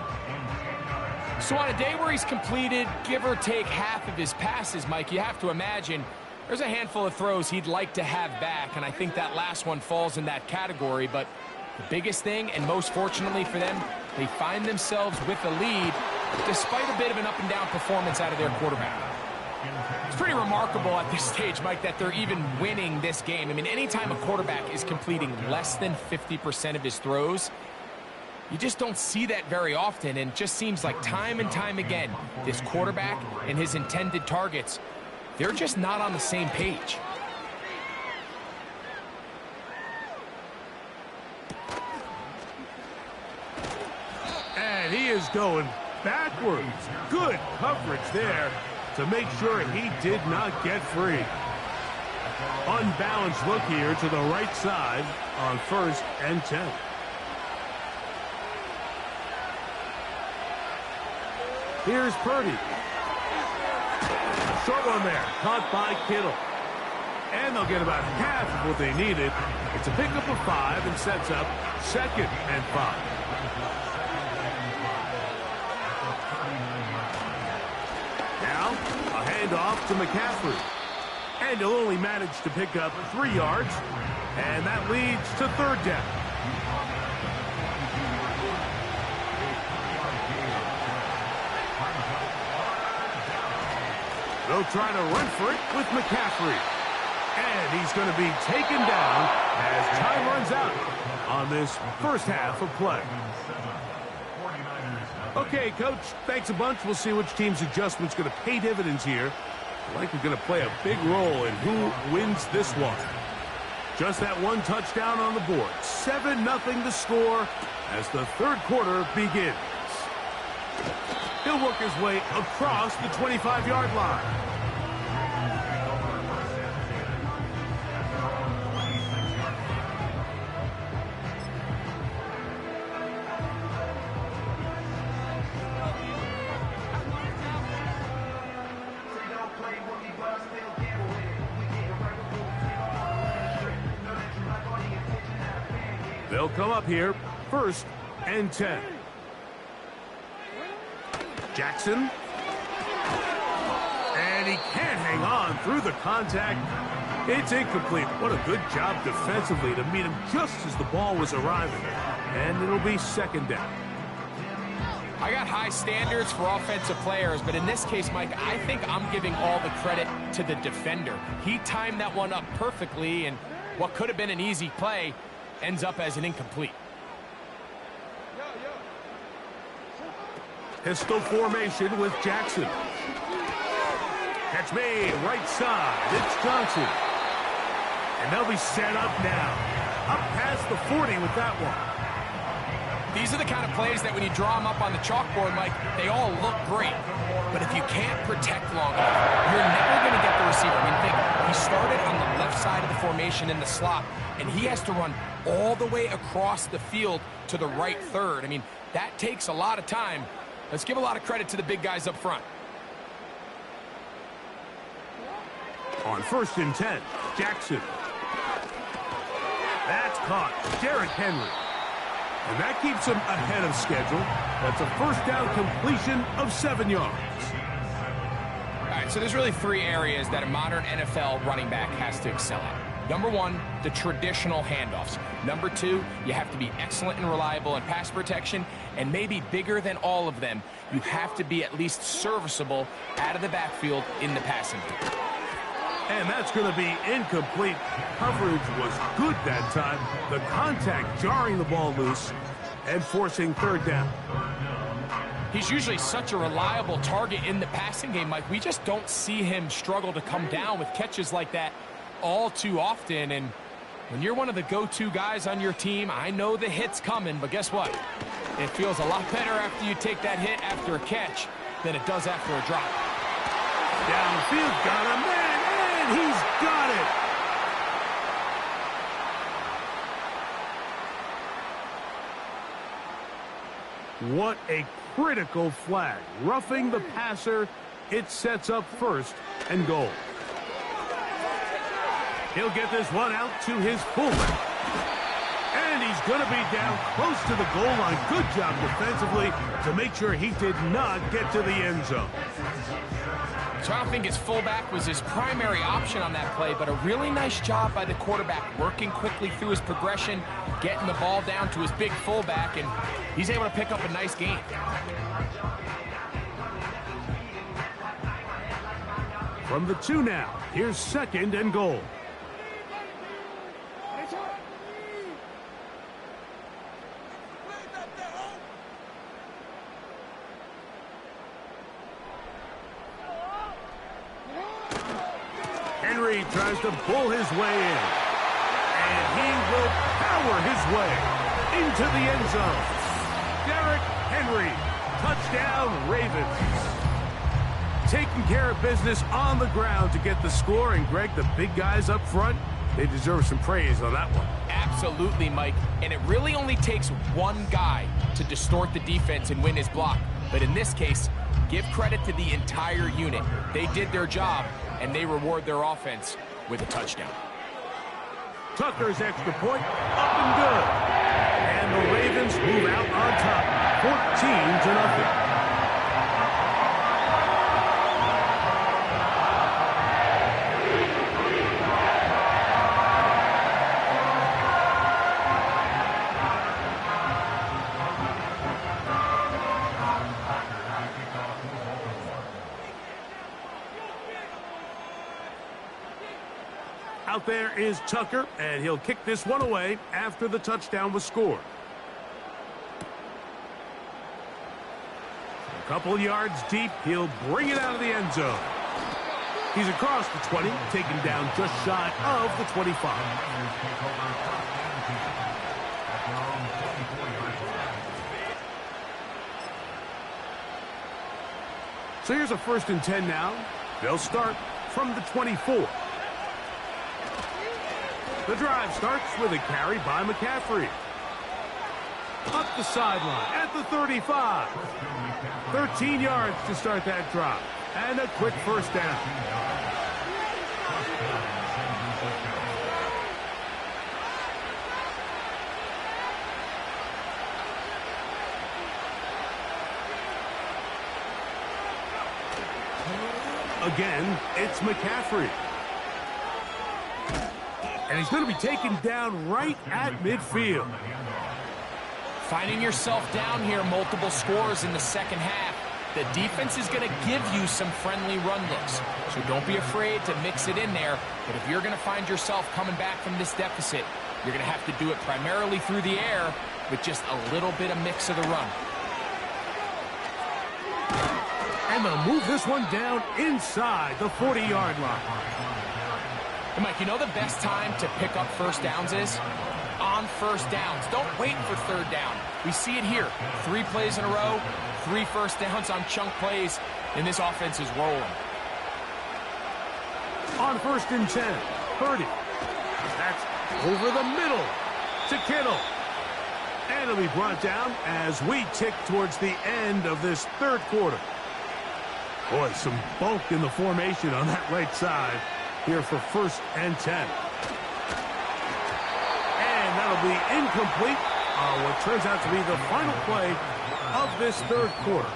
So on a day where he's completed, give or take half of his passes, Mike, you have to imagine there's a handful of throws he'd like to have back, and I think that last one falls in that category. But the biggest thing, and most fortunately for them, they find themselves with a lead despite a bit of an up-and-down performance out of their quarterback. It's pretty remarkable at this stage, Mike, that they're even winning this game. I mean, anytime a quarterback is completing less than 50% of his throws, you just don't see that very often, and it just seems like time and time again, this quarterback and his intended targets, they're just not on the same page. And he is going backwards. Good coverage there to make sure he did not get free. Unbalanced look here to the right side on 1st and 10. Here's Purdy. Short one there, caught by Kittle. And they'll get about half of what they needed. It's a pickup of 5 and sets up 2nd and 5. Now, a handoff to McCaffrey. And he'll only manage to pick up 3 yards. And that leads to 3rd down. They'll try to run for it with McCaffrey. And he's going to be taken down as time runs out on this first half of play. Okay, Coach, thanks a bunch. We'll see which team's adjustment's going to pay dividends here. Likely going to play a big role in who wins this one. Just that one touchdown on the board. 7-0 the score as the 3rd quarter begins. He'll work his way across the 25-yard line. They'll come up here, 1st and 10. Jackson. And he can't hang on through the contact. It's incomplete. What a good job defensively to meet him just as the ball was arriving. And it'll be 2nd down. I got high standards for offensive players, but in this case, Mike, I think I'm giving all the credit to the defender. He timed that one up perfectly, and what could have been an easy play ends up as an incomplete. Pistol formation with Jackson. Catch me, right side. It's Johnson. And they'll be set up now. Up past the 40 with that one. These are the kind of plays that when you draw them up on the chalkboard, Mike, they all look great. But if you can't protect long enough, you're never going to get the receiver. I mean, think, he started on the left side of the formation in the slot, and he has to run all the way across the field to the right third. I mean, that takes a lot of time. Let's give a lot of credit to the big guys up front. On 1st and 10, Jackson. That's caught. Derrick Henry. And that keeps him ahead of schedule. That's a 1st down completion of 7 yards. All right, so there's really 3 areas that a modern NFL running back has to excel at. Number 1, the traditional handoffs. Number 2, you have to be excellent and reliable in pass protection. And maybe bigger than all of them, you have to be at least serviceable out of the backfield in the passing game. And that's going to be incomplete. Coverage was good that time. The contact jarring the ball loose and forcing 3rd down. He's usually such a reliable target in the passing game, Mike. We just don't see him struggle to come down with catches like that all too often. And when you're one of the go-to guys on your team, I know the hit's coming, but guess what? It feels a lot better after you take that hit after a catch than it does after a drop. Downfield, got a man, and he's got it. What a critical flag. Roughing the passer, it sets up 1st and goal. He'll get this one out to his fullback. And he's going to be down close to the goal line. Good job defensively to make sure he did not get to the end zone. So I don't think his fullback was his primary option on that play, but a really nice job by the quarterback working quickly through his progression, getting the ball down to his big fullback, and he's able to pick up a nice gain. From the 2 now, here's 2nd and goal. Henry tries to bull his way in. And he will power his way into the end zone. Derrick Henry, touchdown Ravens. Taking care of business on the ground to get the score. And Greg, the big guys up front, they deserve some praise on that one. Absolutely, Mike. And it really only takes one guy to distort the defense and win his block. But in this case, Give credit to the entire unit. They did their job, and they reward their offense with a touchdown. Tucker's extra point, up and good. And the Ravens move out on top, 14-0. Out there is Tucker, and he'll kick this one away after the touchdown was scored. A couple yards deep, he'll bring it out of the end zone. He's across the 20, taken down just shy of the 25. So here's a 1st and 10 now. They'll start from the 24. The drive starts with a carry by McCaffrey. Up the sideline at the 35. 13 yards to start that drive. And a quick 1st down. Again, it's McCaffrey. And he's going to be taken down right at midfield. Finding yourself down here, multiple scores in the second half. The defense is going to give you some friendly run looks. So don't be afraid to mix it in there. But if you're going to find yourself coming back from this deficit, you're going to have to do it primarily through the air with just a little bit of mix of the run. And they'll move this one down inside the 40-yard line. And Mike, you know the best time to pick up 1st downs is? On 1st downs. Don't wait for 3rd down. We see it here. 3 plays in a row, 3 1st downs on chunk plays, and this offense is rolling. On 1st and 10, Purdy. That's over the middle to Kittle. And it'll be brought down as we tick towards the end of this 3rd quarter. Boy, some bulk in the formation on that right side. Here for 1st and 10. And that'll be incomplete on what turns out to be the final play of this 3rd quarter.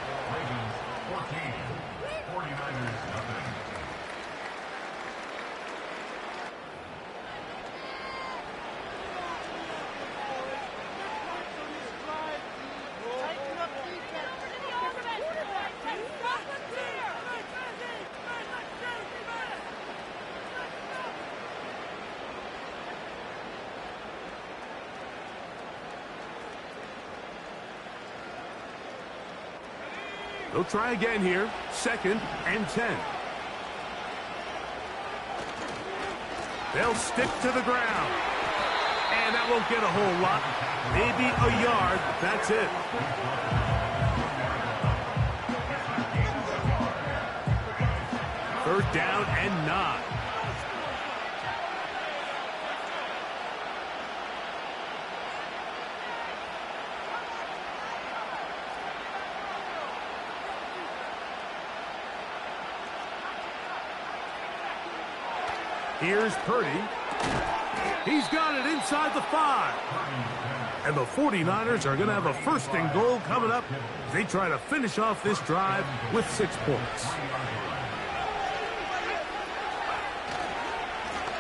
They'll try again here. 2nd and 10. They'll stick to the ground. And that won't get a whole lot. Maybe a yard. That's it. Third down and 9. Here's Purdy. He's got it inside the 5. And the 49ers are going to have a 1st and goal coming up. They try to finish off this drive with 6 points.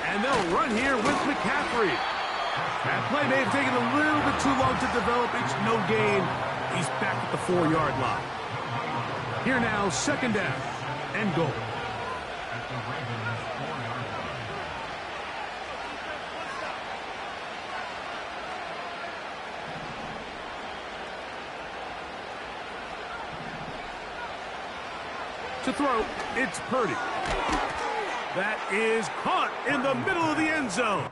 And they'll run here with McCaffrey. That play may have taken a little bit too long to develop. It's no gain. He's back at the 4-yard line. Here now, 2nd down and goal. To throw, it's Purdy. That is caught in the middle of the end zone.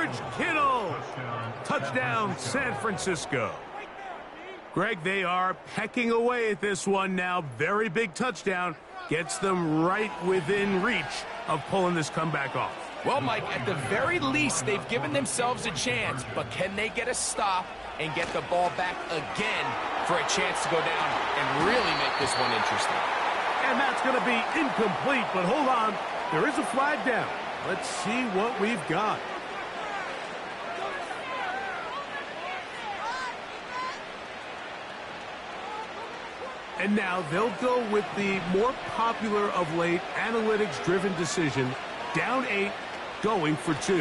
George Kittle. Touchdown, San Francisco. Greg, they are pecking away at this one now. Very big touchdown. Gets them right within reach of pulling this comeback off. Well, Mike, at the very least, they've given themselves a chance, but can they get a stop and get the ball back again for a chance to go down and really make this one interesting? And that's going to be incomplete, but hold on. There is a flag down. Let's see what we've got. And now they'll go with the more popular of late analytics-driven decision. Down 8, going for 2.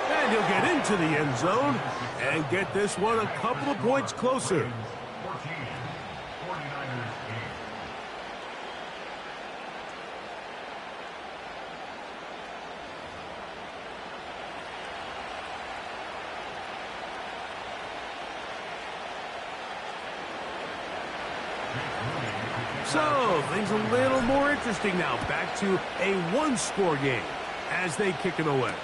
And he'll get into the end zone and get this one a couple of points closer. So, things a little more interesting now. Back to a one-score game as they kick it away.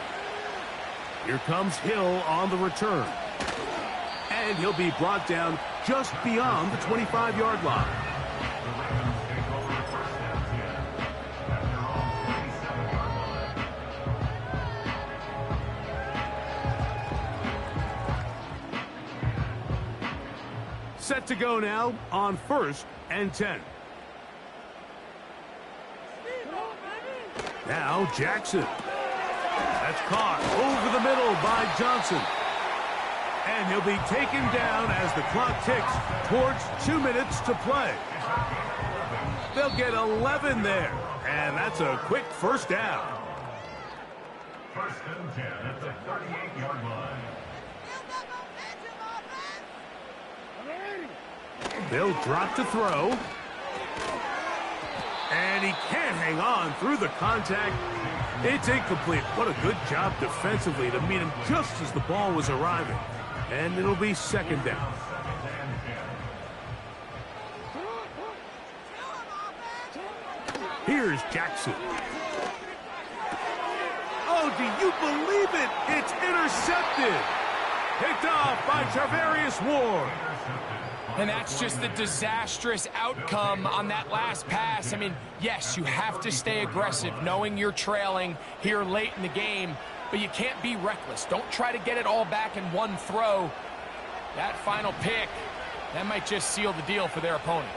Here comes Hill on the return. And he'll be brought down just beyond the 25-yard line. Set to go now on 1st and 10. Now Jackson. That's caught over the middle by Johnson. And he'll be taken down as the clock ticks towards 2 minutes to play. They'll get 11 there. And that's a quick first down. 1st and 10 at the 38-yard line. They'll drop to throw. And he can't hang on through the contact. It's incomplete. What a good job defensively to meet him just as the ball was arriving. And it'll be 2nd down. Here's Jackson. Oh, do you believe it? It's intercepted. Picked off by Charvarius Ward. And that's just the disastrous outcome on that last pass. I mean, yes, you have to stay aggressive knowing you're trailing here late in the game, but you can't be reckless. Don't try to get it all back in one throw. That final pick, that might just seal the deal for their opponent.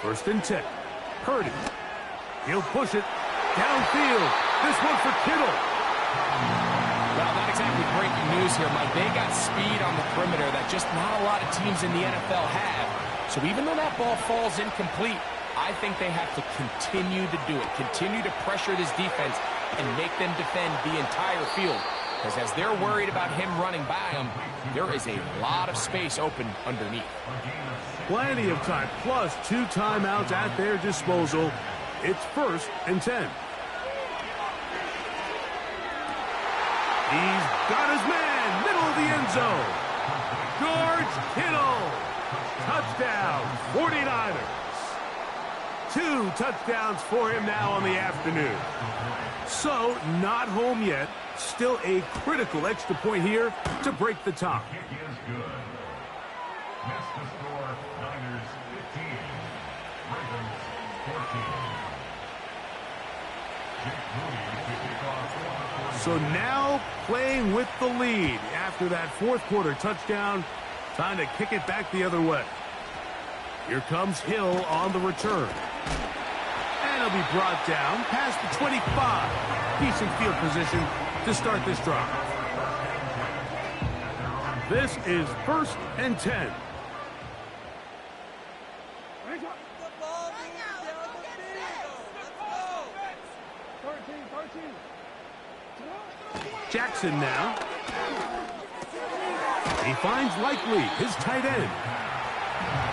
First and 10. Purdy. He'll push it downfield. This one for Kittle. Well, not exactly breaking news here, Mike. They got speed on the perimeter that just not a lot of teams in the NFL have. So even though that ball falls incomplete, I think they have to continue to do it. Continue to pressure this defense and make them defend the entire field. Because as they're worried about him running by them, there is a lot of space open underneath. Plenty of time, plus 2 timeouts at their disposal. It's 1st and 10. He's got his man, middle of the end zone. George Kittle. Touchdown, 49ers. 2 touchdowns for him now on the afternoon. So, not home yet. Still a critical extra point here to break the tie. So now playing with the lead after that 4th quarter touchdown. Time to kick it back the other way. Here comes Hill on the return. And he'll be brought down past the 25. Decent field position to start this drive. This is 1st and 10. Jackson now. He finds Likely, his tight end.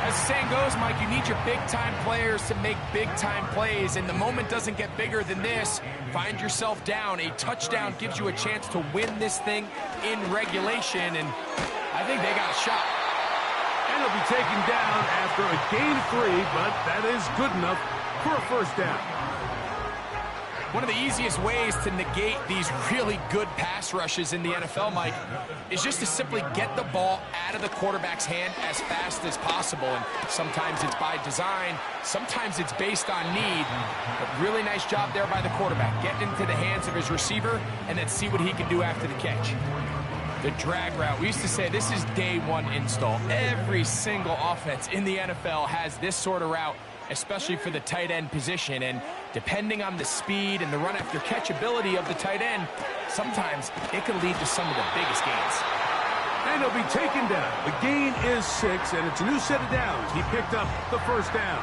As the saying goes, Mike, you need your big-time players to make big-time plays, and the moment doesn't get bigger than this. Find yourself down. A touchdown gives you a chance to win this thing in regulation, and I think they got a shot. And he'll be taken down after a gain of 3, but that is good enough for a first down. One of the easiest ways to negate these really good pass rushes in the NFL, Mike, is just to simply get the ball out of the quarterback's hand as fast as possible. And sometimes it's by design, sometimes it's based on need. But really nice job there by the quarterback, getting into the hands of his receiver and then see what he can do after the catch. The drag route, we used to say this is day one install. Every single offense in the NFL has this sort of route, especially for the tight end position. And depending on the speed and the run after catch ability of the tight end, sometimes it can lead to some of the biggest gains. And he'll be taken down. The gain is 6, and it's a new set of downs. He picked up the first down.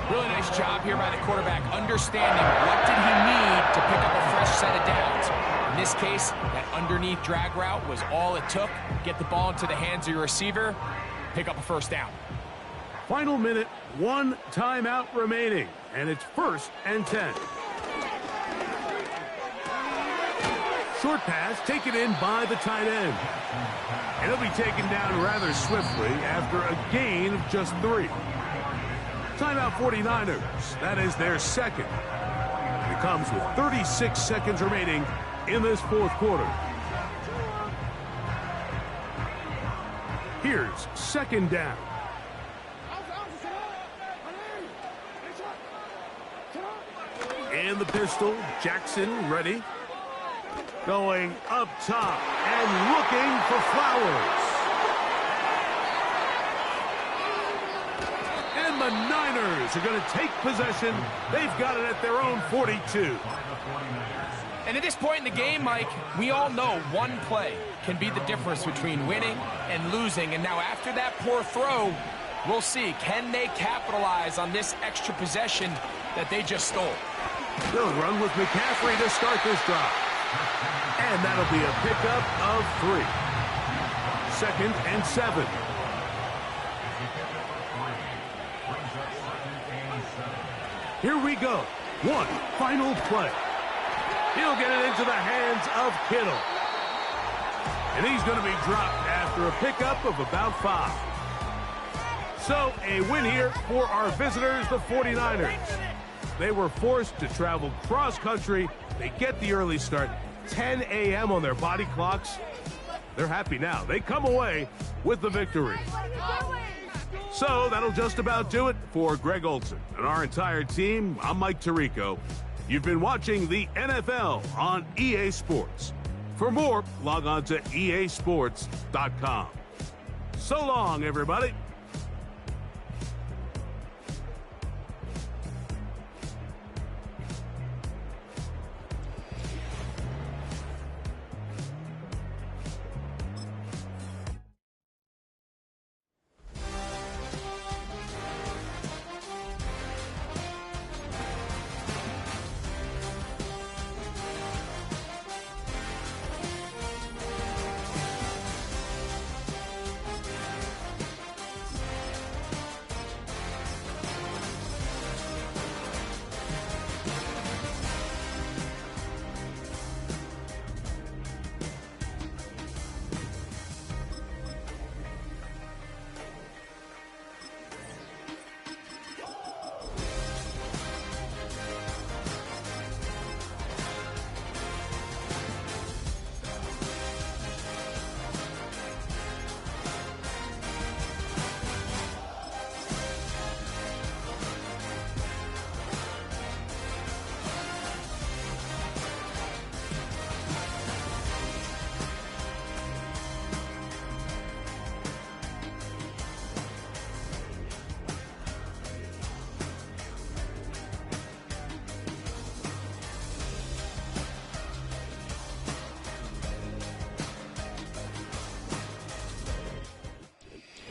Really nice job here by the quarterback, understanding what did he need to pick up a fresh set of downs. In this case, that underneath drag route was all it took. Get the ball into the hands of your receiver, pick up a first down. Final minute, 1 timeout remaining, and it's 1st and 10. Short pass taken in by the tight end. And he'll be taken down rather swiftly after a gain of just 3. Timeout 49ers. That is their second. It comes with 36 seconds remaining in this fourth quarter. Here's second down. And the pistol, Jackson ready. Going up top and looking for Flowers. And the Niners are going to take possession. They've got it at their own 42. And at this point in the game, Mike, we all know one play can be the difference between winning and losing. And now after that poor throw, we'll see, can they capitalize on this extra possession that they just stole? They'll run with McCaffrey to start this drive. And that'll be a pickup of 3. 2nd and 7. Here we go. One final play. He'll get it into the hands of Kittle. And he's going to be dropped after a pickup of about 5. So a win here for our visitors, the 49ers. They were forced to travel cross-country. They get the early start, 10 a.m. on their body clocks. They're happy now. They come away with the victory. So that'll just about do it for Greg Olson and our entire team. I'm Mike Tirico. You've been watching the NFL on EA Sports. For more, log on to easports.com. So long, everybody.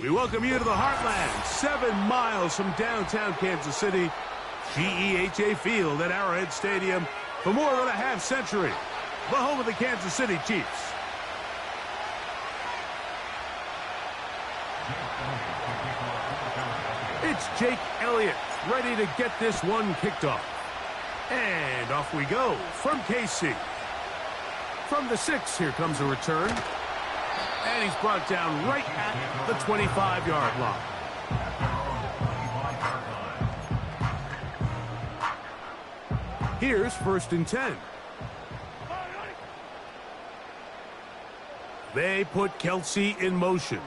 We welcome you to the Heartland, 7 miles from downtown Kansas City, GEHA Field at Arrowhead Stadium for more than a half-century, the home of the Kansas City Chiefs. It's Jake Elliott ready to get this one kicked off. And off we go from KC. From the 6, here comes a return. And he's brought down right at the 25-yard line. Here's 1st and 10. They put Kelsey in motion.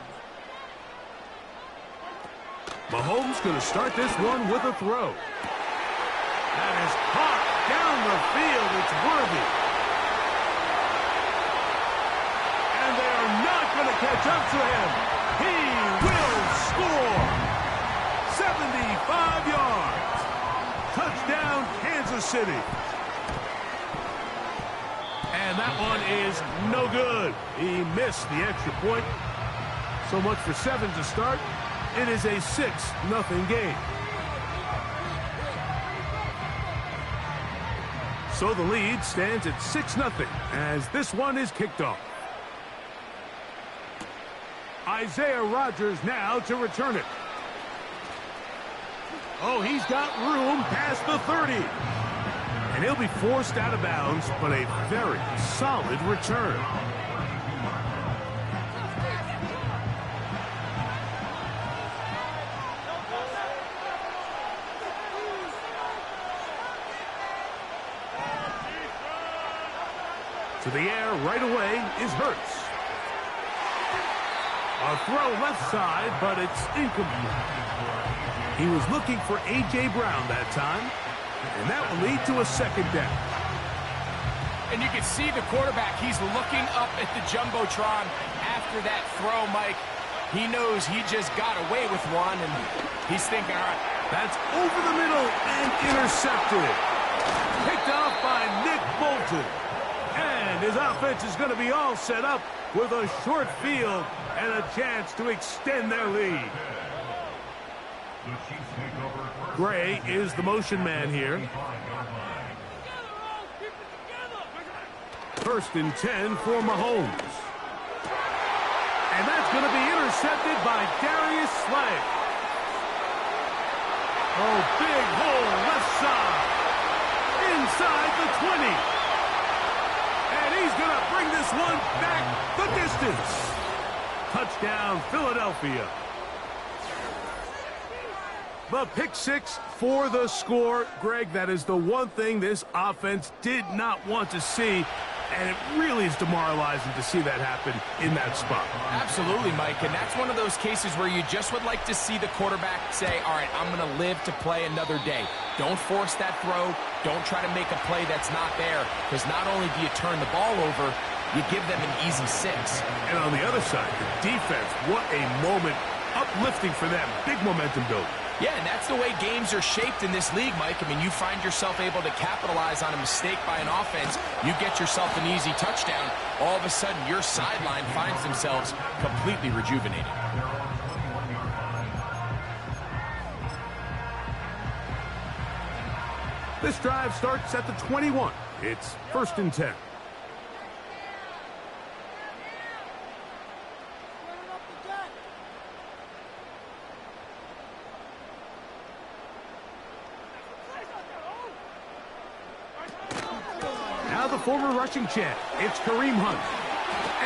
Mahomes going to start this one with a throw. That is caught down the field. It's worthy. And they are not going to catch up to him. He will score. 75 yards. Touchdown, Kansas City. And that one is no good. He missed the extra point. So much for 7 to start. It is a 6-0 game. So the lead stands at 6-0 as this one is kicked off. Isaiah Rodgers now to return it. Oh, he's got room past the 30. And he'll be forced out of bounds, but a very solid return. To the air right away is Hurts. A throw left side, but it's incomplete. He was looking for A.J. Brown that time, and that will lead to a 2nd down. And you can see the quarterback, he's looking up at the Jumbotron after that throw, Mike. He knows he just got away with one, and he's thinking, all right. That's over the middle and intercepted. Picked off by Nick Bolton. And his offense is going to be all set up with a short field and a chance to extend their lead. Gray is the motion man here. 1st and 10 for Mahomes. And that's going to be intercepted by Darius Slay. Oh, big hole left side. Inside the 20. And he's going to bring this one back the distance. Touchdown, Philadelphia. The pick 6 for the score. Greg, that is the one thing this offense did not want to see. And it really is demoralizing to see that happen in that spot. Absolutely, Mike. And that's one of those cases where you just would like to see the quarterback say, all right, I'm going to live to play another day. Don't force that throw. Don't try to make a play that's not there. Because not only do you turn the ball over, you give them an easy 6. And on the other side, the defense, what a moment. Uplifting for them. Big momentum build. Yeah, and that's the way games are shaped in this league, Mike. I mean, you find yourself able to capitalize on a mistake by an offense. You get yourself an easy touchdown. All of a sudden, your sideline finds themselves completely rejuvenated. This drive starts at the 21. It's 1st and 10. Now the former rushing champ, it's Kareem Hunt.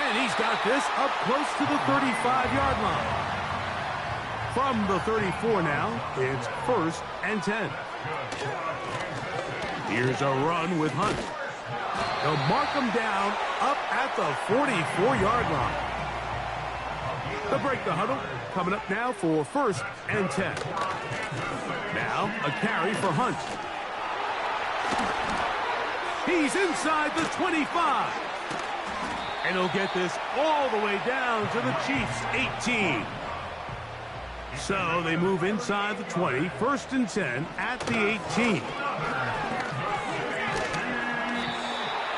And he's got this up close to the 35-yard line. From the 34 now, it's 1st and 10. Here's a run with Hunt. They'll mark him down up at the 44-yard line. They'll break the huddle. Coming up now for 1st and 10. Now a carry for Hunt. He's inside the 25. And he'll get this all the way down to the Chiefs' 18. So they move inside the 20, 1st and 10 at the 18.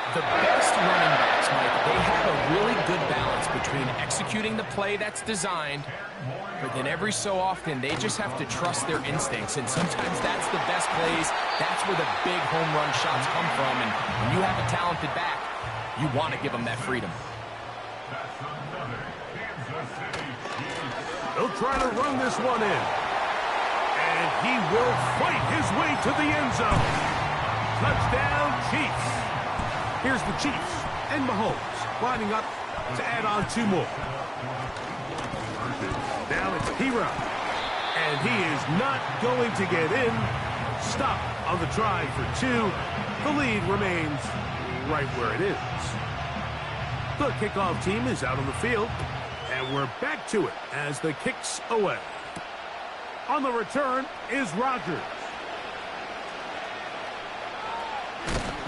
The best running backs, Mike, they have a really good balance between executing the play that's designed, but then every so often they just have to trust their instincts, and sometimes that's the best plays. That's where the big home run shots come from, and when you have a talented back, you want to give them that freedom. That's another Kansas City Chiefs. He'll try to run this one in. And he will fight his way to the end zone. Touchdown, Chiefs. Here's the Chiefs and Mahomes lining up to add on 2 more. Now it's Hero. And he is not going to get in. Stop on the try for 2. The lead remains right where it is. The kickoff team is out on the field. And we're back to it as the kick's away. On the return is Rodgers.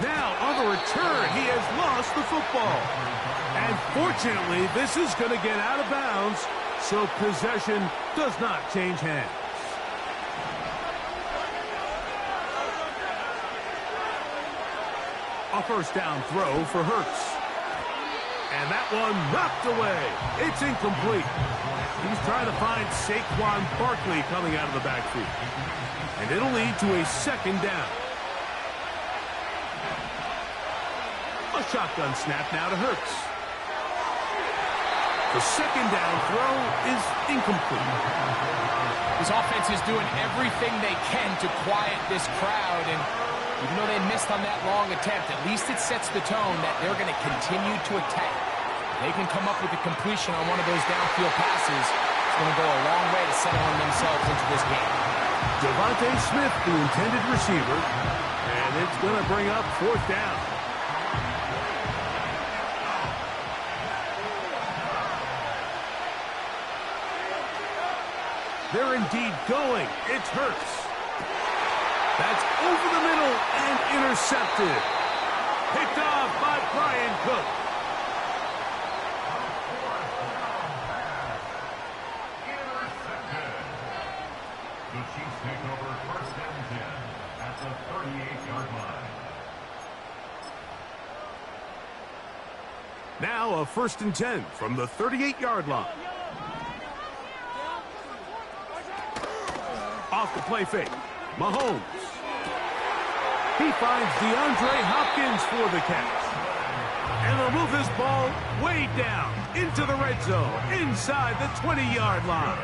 Now, on the return, he has lost the football. And fortunately, this is going to get out of bounds, so possession does not change hands. A first down throw for Hurts. And that one knocked away. It's incomplete. He's trying to find Saquon Barkley coming out of the backfield. And it'll lead to a second down. A shotgun snap now to Hurts. The second down throw is incomplete. This offense is doing everything they can to quiet this crowd, and even though they missed on that long attempt, at least it sets the tone that they're going to continue to attack. They can come up with a completion on one of those downfield passes. It's going to go a long way to settling themselves into this game. Devontae Smith, the intended receiver, and it's going to bring up 4th down. They're indeed going. It's Hurts. That's over the middle and intercepted. Picked off by Brian Cook. Intercepted. The Chiefs take over 1st and 10 at the 38-yard line. Now a 1st and 10 from the 38-yard line. Off the play fake. Mahomes. He finds DeAndre Hopkins for the catch. And they'll move this ball way down into the red zone, inside the 20-yard line.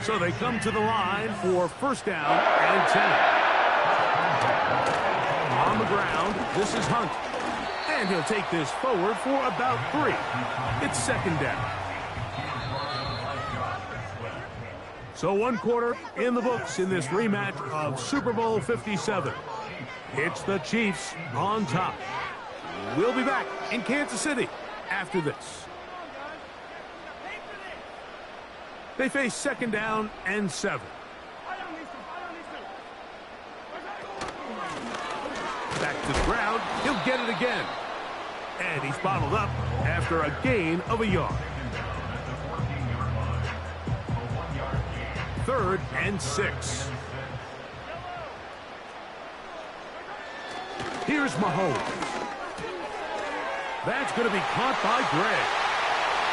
So they come to the line for 1st down and 10. On the ground, this is Hunt. And he'll take this forward for about 3. It's 2nd down. So 1 quarter in the books in this rematch of Super Bowl 57. It's the Chiefs on top. We'll be back in Kansas City after this. They face 2nd down and 7. Back to the ground. He'll get it again. And he's bottled up after a gain of a yard. 3rd and 6. Here's Mahomes. That's going to be caught by Gray.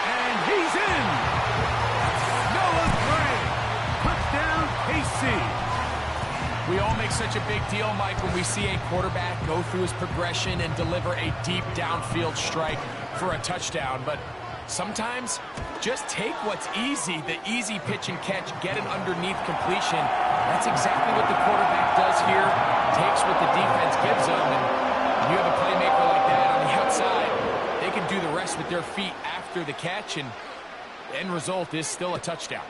And he's in. Noah Gray. Touchdown, KC. We all make such a big deal, Mike, when we see a quarterback go through his progression and deliver a deep downfield strike for a touchdown. But sometimes, just take what's easy, the easy pitch and catch, get an underneath completion. That's exactly what the quarterback does here. Takes what the defense gives them, and you have a playmaker like that on the outside, they can do the rest with their feet after the catch, and the end result is still a touchdown.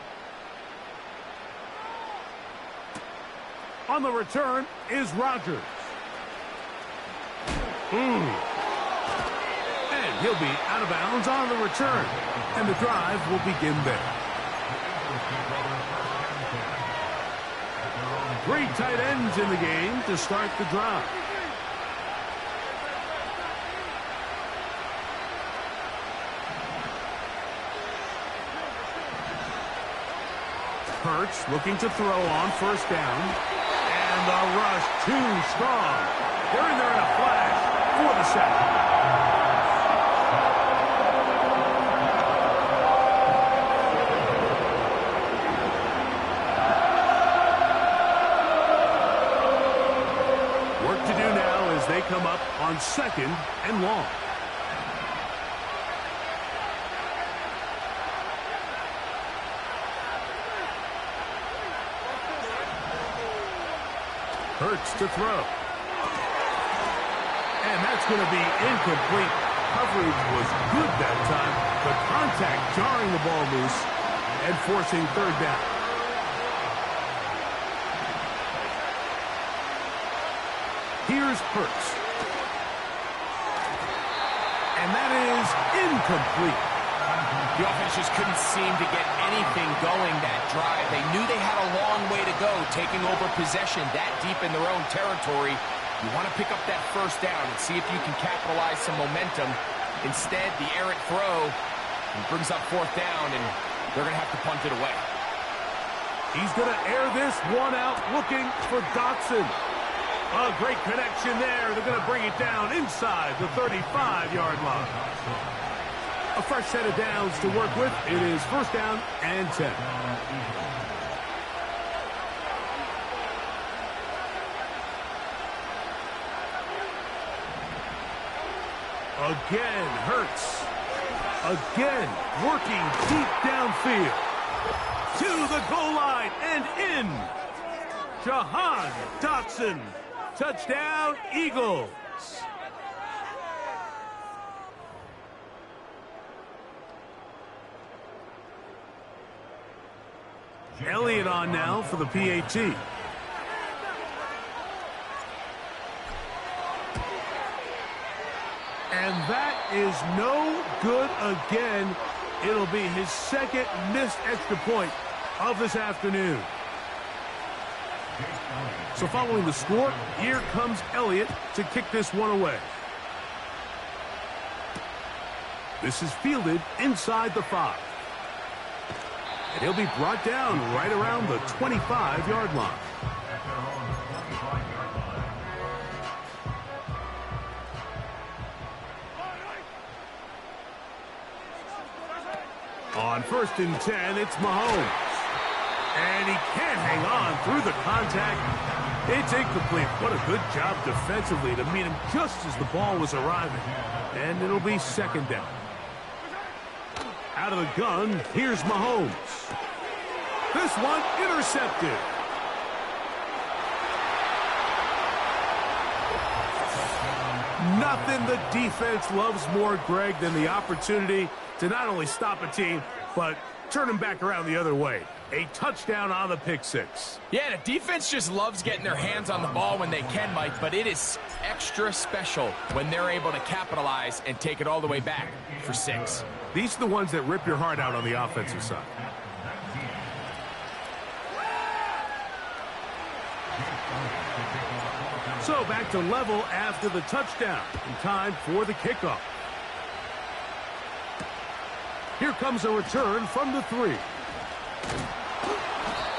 On the return is Rodgers. And he'll be out of bounds on the return. And the drive will begin there. Three tight ends in the game to start the drive. Hurts looking to throw on 1st down. And the rush too strong. They're in there in a flash for the sack. Work to do now as they come up on 2nd and long. Hurts to throw. And that's going to be incomplete. Coverage was good that time, but contact jarring the ball loose and forcing third down. Here's Hurts. And that is incomplete. The offense just couldn't seem to get anything going that drive. They knew they had a long way to go, taking over possession that deep in their own territory. You want to pick up that first down and see if you can capitalize some momentum. Instead, the errant throw brings up fourth down, and they're going to have to punt it away. He's going to air this one out, looking for Dotson. A great connection there. They're going to bring it down inside the 35-yard line. A fresh set of downs to work with. It is first down and 10. Again, Hurts. Again, working deep downfield. To the goal line and in. Jahan Dotson. Touchdown, Eagles. Elliott on now for the PAT. And that is no good again. It'll be his second missed extra point of this afternoon. So following the score, here comes Elliott to kick this one away. This is fielded inside the 5. And he'll be brought down right around the 25-yard line. On first and 10, it's Mahomes. And he can't hang on through the contact. It's incomplete. What a good job defensively to meet him just as the ball was arriving. And it'll be second down. Out of the gun, here's Mahomes. This one intercepted. Nothing the defense loves more, Greg, than the opportunity to not only stop a team, but turn them back around the other way. A touchdown on the pick six. Yeah, the defense just loves getting their hands on the ball when they can, Mike, but it is extra special when they're able to capitalize and take it all the way back for 6. These are the ones that rip your heart out on the offensive side. So back to level after the touchdown. In time for the kickoff. Here comes a return from the 3.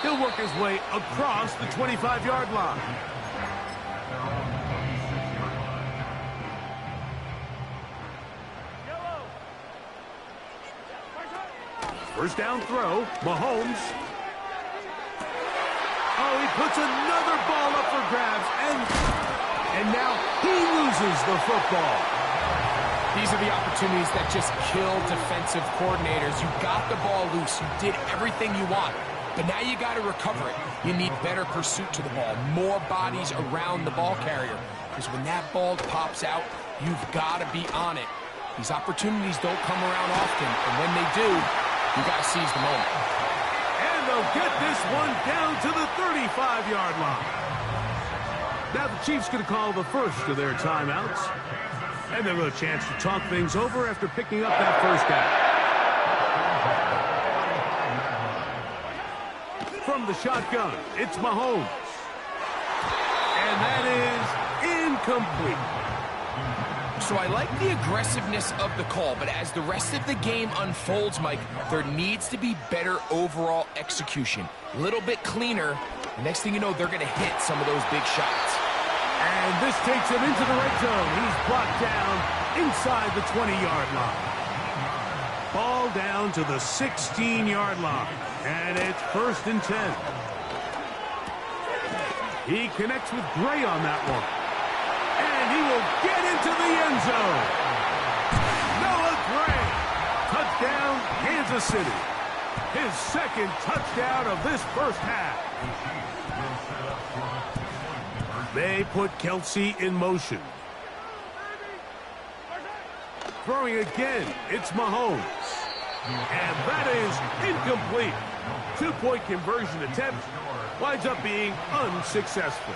He'll work his way across the 25-yard line. First down throw, Mahomes. Oh, he puts another ball up for grabs, and now he loses the football. These are the opportunities that just kill defensive coordinators. You got the ball loose. You did everything you want. But now you got to recover it. You need better pursuit to the ball, more bodies around the ball carrier. Because when that ball pops out, you've got to be on it. These opportunities don't come around often, and when they do, you got to seize the moment. And they'll get this one down to the 35-yard line. Now the Chiefs going to call the first of their timeouts. And they'll have a chance to talk things over after picking up that first down. From the shotgun, it's Mahomes. And that is incomplete. So I like the aggressiveness of the call, but as the rest of the game unfolds, Mike, there needs to be better overall execution. A little bit cleaner. Next thing you know, they're going to hit some of those big shots. And this takes him into the red zone. He's blocked down inside the 20-yard line. Ball down to the 16-yard line. And it's first and 10. He connects with Gray on that one. And he will get into the end zone. Noah Gray. Touchdown, Kansas City. His second touchdown of this first half. They put Kelsey in motion. Throwing again, it's Mahomes. And that is incomplete. Two-point conversion attempt winds up being unsuccessful.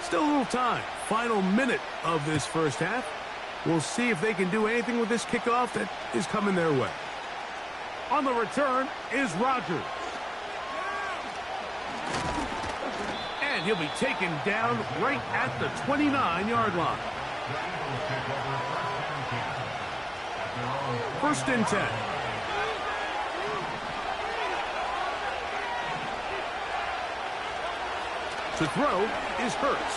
Still a little time. Final minute of this first half. We'll see if they can do anything with this kickoff that is coming their way. On the return is Rodgers. And he'll be taken down right at the 29-yard line. First and 10. To throw is Hurts.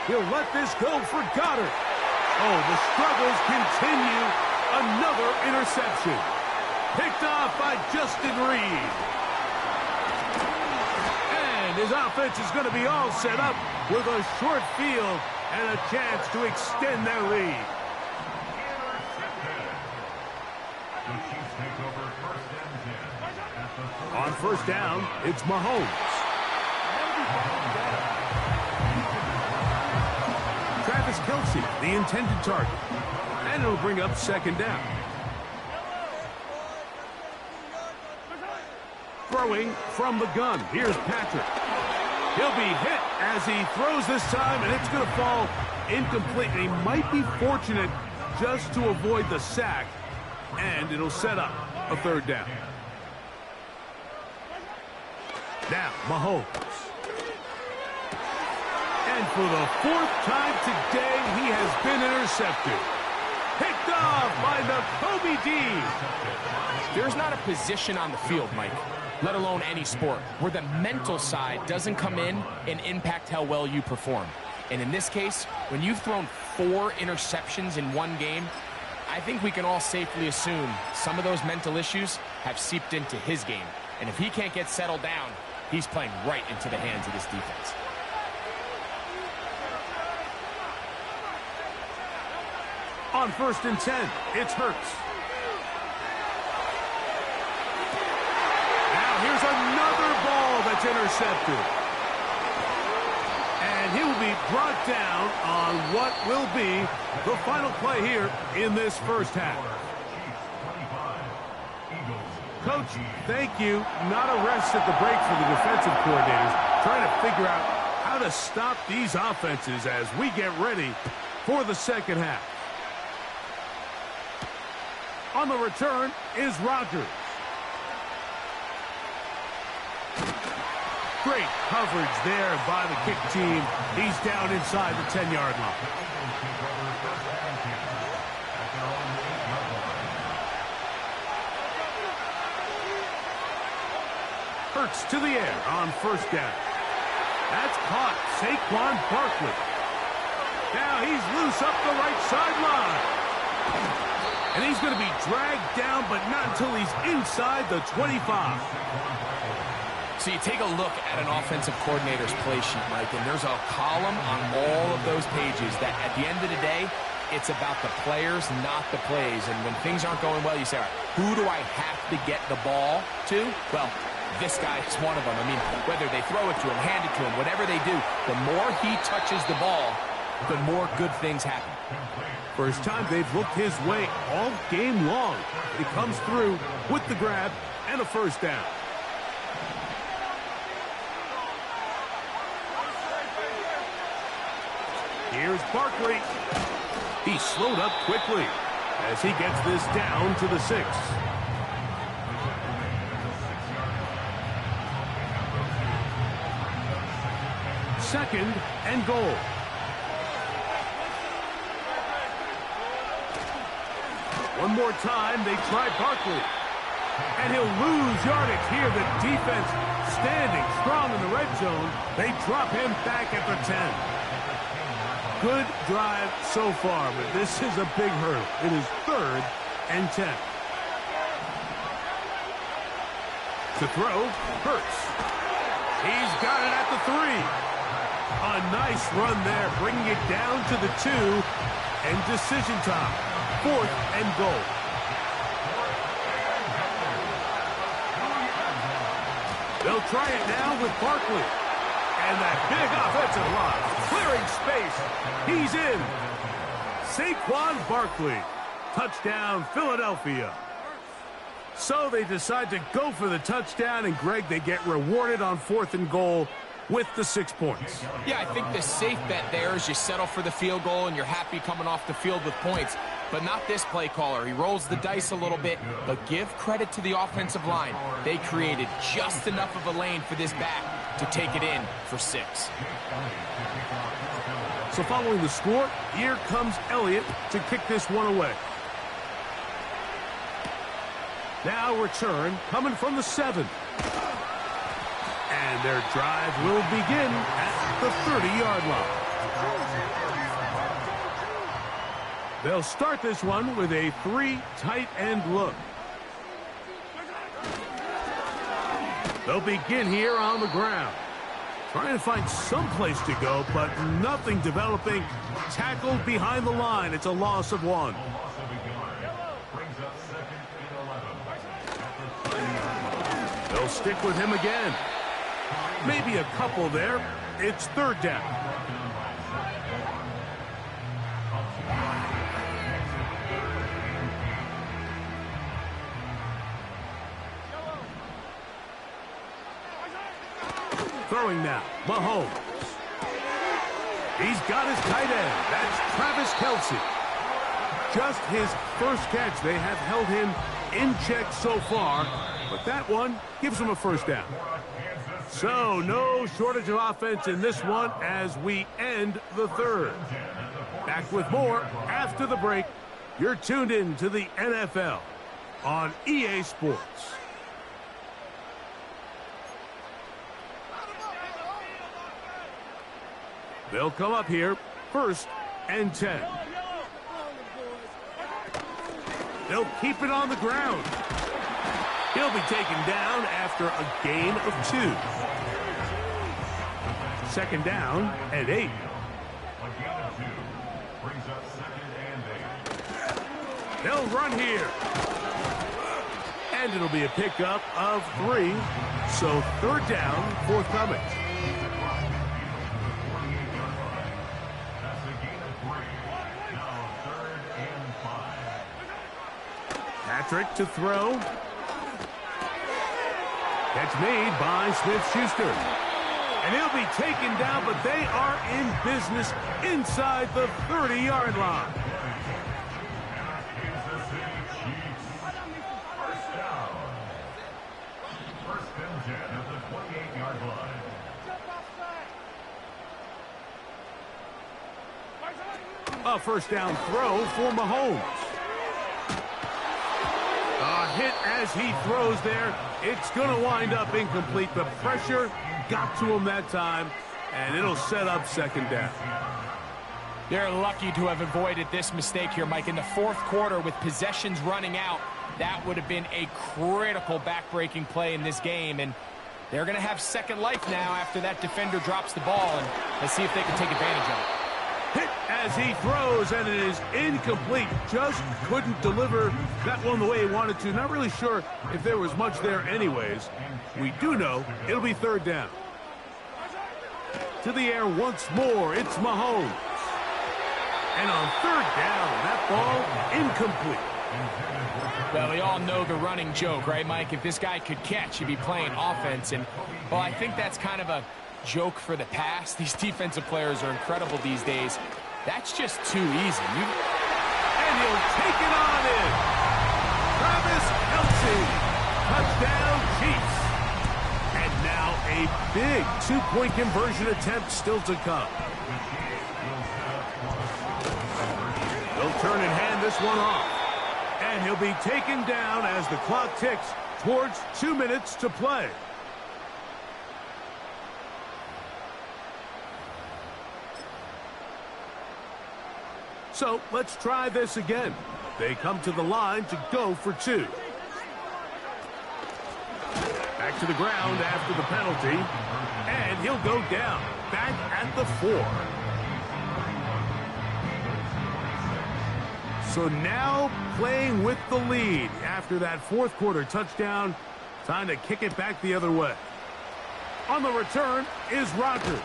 He'll let this go for Goddard. Oh, the struggles continue. Another interception. Picked off by Justin Reed. And his offense is going to be all set up with a short field and a chance to extend their lead. On first down, it's Mahomes. Travis Kelsey, the intended target. And it'll bring up second down. Throwing from the gun. Here's Patrick. He'll be hit as he throws this time, and it's going to fall incomplete. He might be fortunate just to avoid the sack, and it'll set up a third down. Now, Mahomes. And for the fourth time today, he has been intercepted. Picked off by Nakobe Dean. There's not a position on the field, Mike, let alone any sport, where the mental side doesn't come in and impact how well you perform. And in this case, when you've thrown 4 interceptions in one game, I think we can all safely assume some of those mental issues have seeped into his game. And if he can't get settled down, he's playing right into the hands of this defense. On first and 10, it's Hurts. Now here's another ball that's intercepted. And he will be brought down on what will be the final play here in this first half. Coach, thank you. Not a rest at the break for the defensive coordinators, trying to figure out how to stop these offenses as we get ready for the second half. On the return is Rodgers. Great coverage there by the kick team. He's down inside the 10-yard line. Hurts to the air on first down. That's caught. Saquon Barkley. Now he's loose up the right sideline. And he's going to be dragged down, but not until he's inside the 25. So you take a look at an offensive coordinator's play sheet, Mike, and there's a column on all of those pages that at the end of the day, it's about the players, not the plays. And when things aren't going well, you say, all right, who do I have to get the ball to? Well, this guy is one of them. I mean, whether they throw it to him, hand it to him, whatever they do, the more he touches the ball, the more good things happen. First time they've looked his way all game long. He comes through with the grab and a first down. Here's Barkley. He slowed up quickly as he gets this down to the 6. Second and goal. One more time, they try Barkley. And he'll lose yardage here. The defense standing strong in the red zone. They drop him back at the 10. Good drive so far, but this is a big hurdle. It is 3rd and 10. To throw, Hurts. He's got it at the 3. A nice run there, bringing it down to the 2. And decision time. 4th and goal. They'll try it now with Barkley. And that big offensive line, clearing space. He's in. Saquon Barkley. Touchdown, Philadelphia. So they decide to go for the touchdown, and Greg, they get rewarded on 4th and goal with the 6 points. Yeah, I think the safe bet there is you settle for the field goal and you're happy coming off the field with points. But not this play caller. He rolls the dice a little bit, but give credit to the offensive line. They created just enough of a lane for this back to take it in for 6. So following the score, here comes Elliott to kick this one away. Now return coming from the 7. And their drive will begin at the 30-yard line. They'll start this one with a 3 tight end look. They'll begin here on the ground. Trying to find some place to go, but nothing developing. Tackled behind the line. It's a loss of 1. They'll stick with him again. Maybe a couple there. It's 3rd down. Throwing now, Mahomes. He's got his tight end. That's Travis Kelce. Just his first catch. They have held him in check so far, but that one gives him a 1st down. So no shortage of offense in this one as we end the 3rd. Back with more after the break. You're tuned in to the NFL on EA Sports. They'll come up here, 1st and 10. They'll keep it on the ground. He'll be taken down after a gain of 2. 2nd down and 8. They'll run here. And it'll be a pickup of 3. So 3rd down forthcoming. Patrick to throw. Catch made by Smith-Schuster. And he'll be taken down, but they are in business inside the 30-yard line. A 1st down throw for Mahomes. A hit as he throws there. It's going to wind up incomplete. The pressure got to him that time, and it'll set up 2nd down. They're lucky to have avoided this mistake here, Mike. In the 4th quarter, with possessions running out, that would have been a critical back-breaking play in this game, and they're going to have second life now after that defender drops the ball, and let's see if they can take advantage of it. Hit as he throws, and it is incomplete. Just couldn't deliver that one the way he wanted to. Not really sure if there was much there anyways. We do know it'll be 3rd down. To the air once more, it's Mahomes. And on 3rd down, that ball incomplete. Well, we all know the running joke, right, Mike? If this guy could catch, he'd be playing offense. And, well, I think that's kind of a joke for the past. These defensive players are incredible these days. That's just too easy. And he'll take it on in. Travis Kelce. Touchdown, Chiefs. And now a big 2-point conversion attempt still to come. They'll turn and hand this one off. And he'll be taken down as the clock ticks towards 2 minutes to play. So let's try this again. They come to the line to go for 2. Back to the ground after the penalty. And he'll go down. Back at the 4. So now playing with the lead after that 4th quarter touchdown. Time to kick it back the other way. On the return is Rodgers.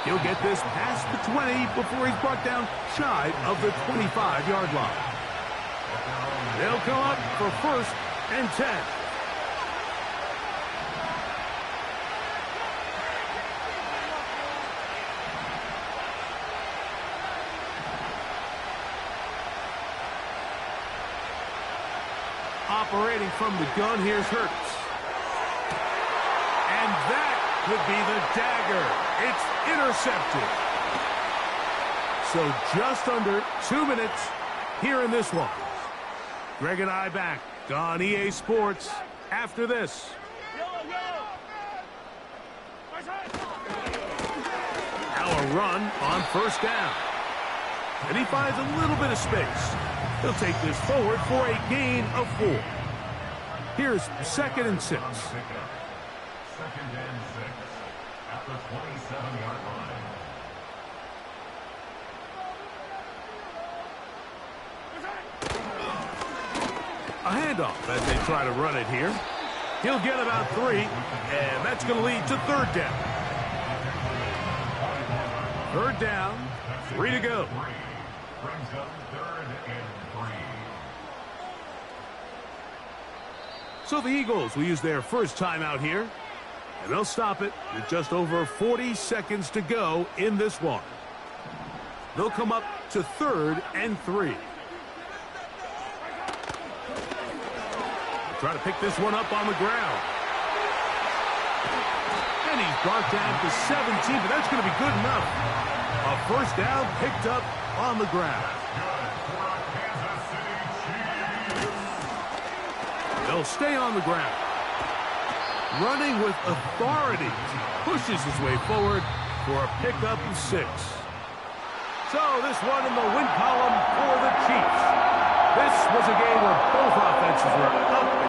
He'll get this past the 20 before he's brought down shy of the 25-yard line. They'll come up for 1st and 10. Operating from the gun, here's Hurts. And that could be the dagger. It's intercepted. So just under 2 minutes here in this one. Greg and I back on EA Sports after this. Now a run on 1st down. And he finds a little bit of space. He'll take this forward for a gain of 4. Here's 2nd and 6. 2nd and 6 at the 27-yard line. A handoff as they try to run it here. He'll get about 3, and that's going to lead to 3rd down. 3rd down, 3 to go. Brings up 3rd and 3. So the Eagles will use their first timeout here, and they'll stop it with just over 40 seconds to go in this one. They'll come up to 3rd and 3. Try to pick this one up on the ground. And he's brought down to 17, but that's going to be good enough. A 1st down picked up on the ground. They'll stay on the ground. Running with authority. Pushes his way forward for a pickup of 6. So this one in the win column for the Chiefs. This was a game where both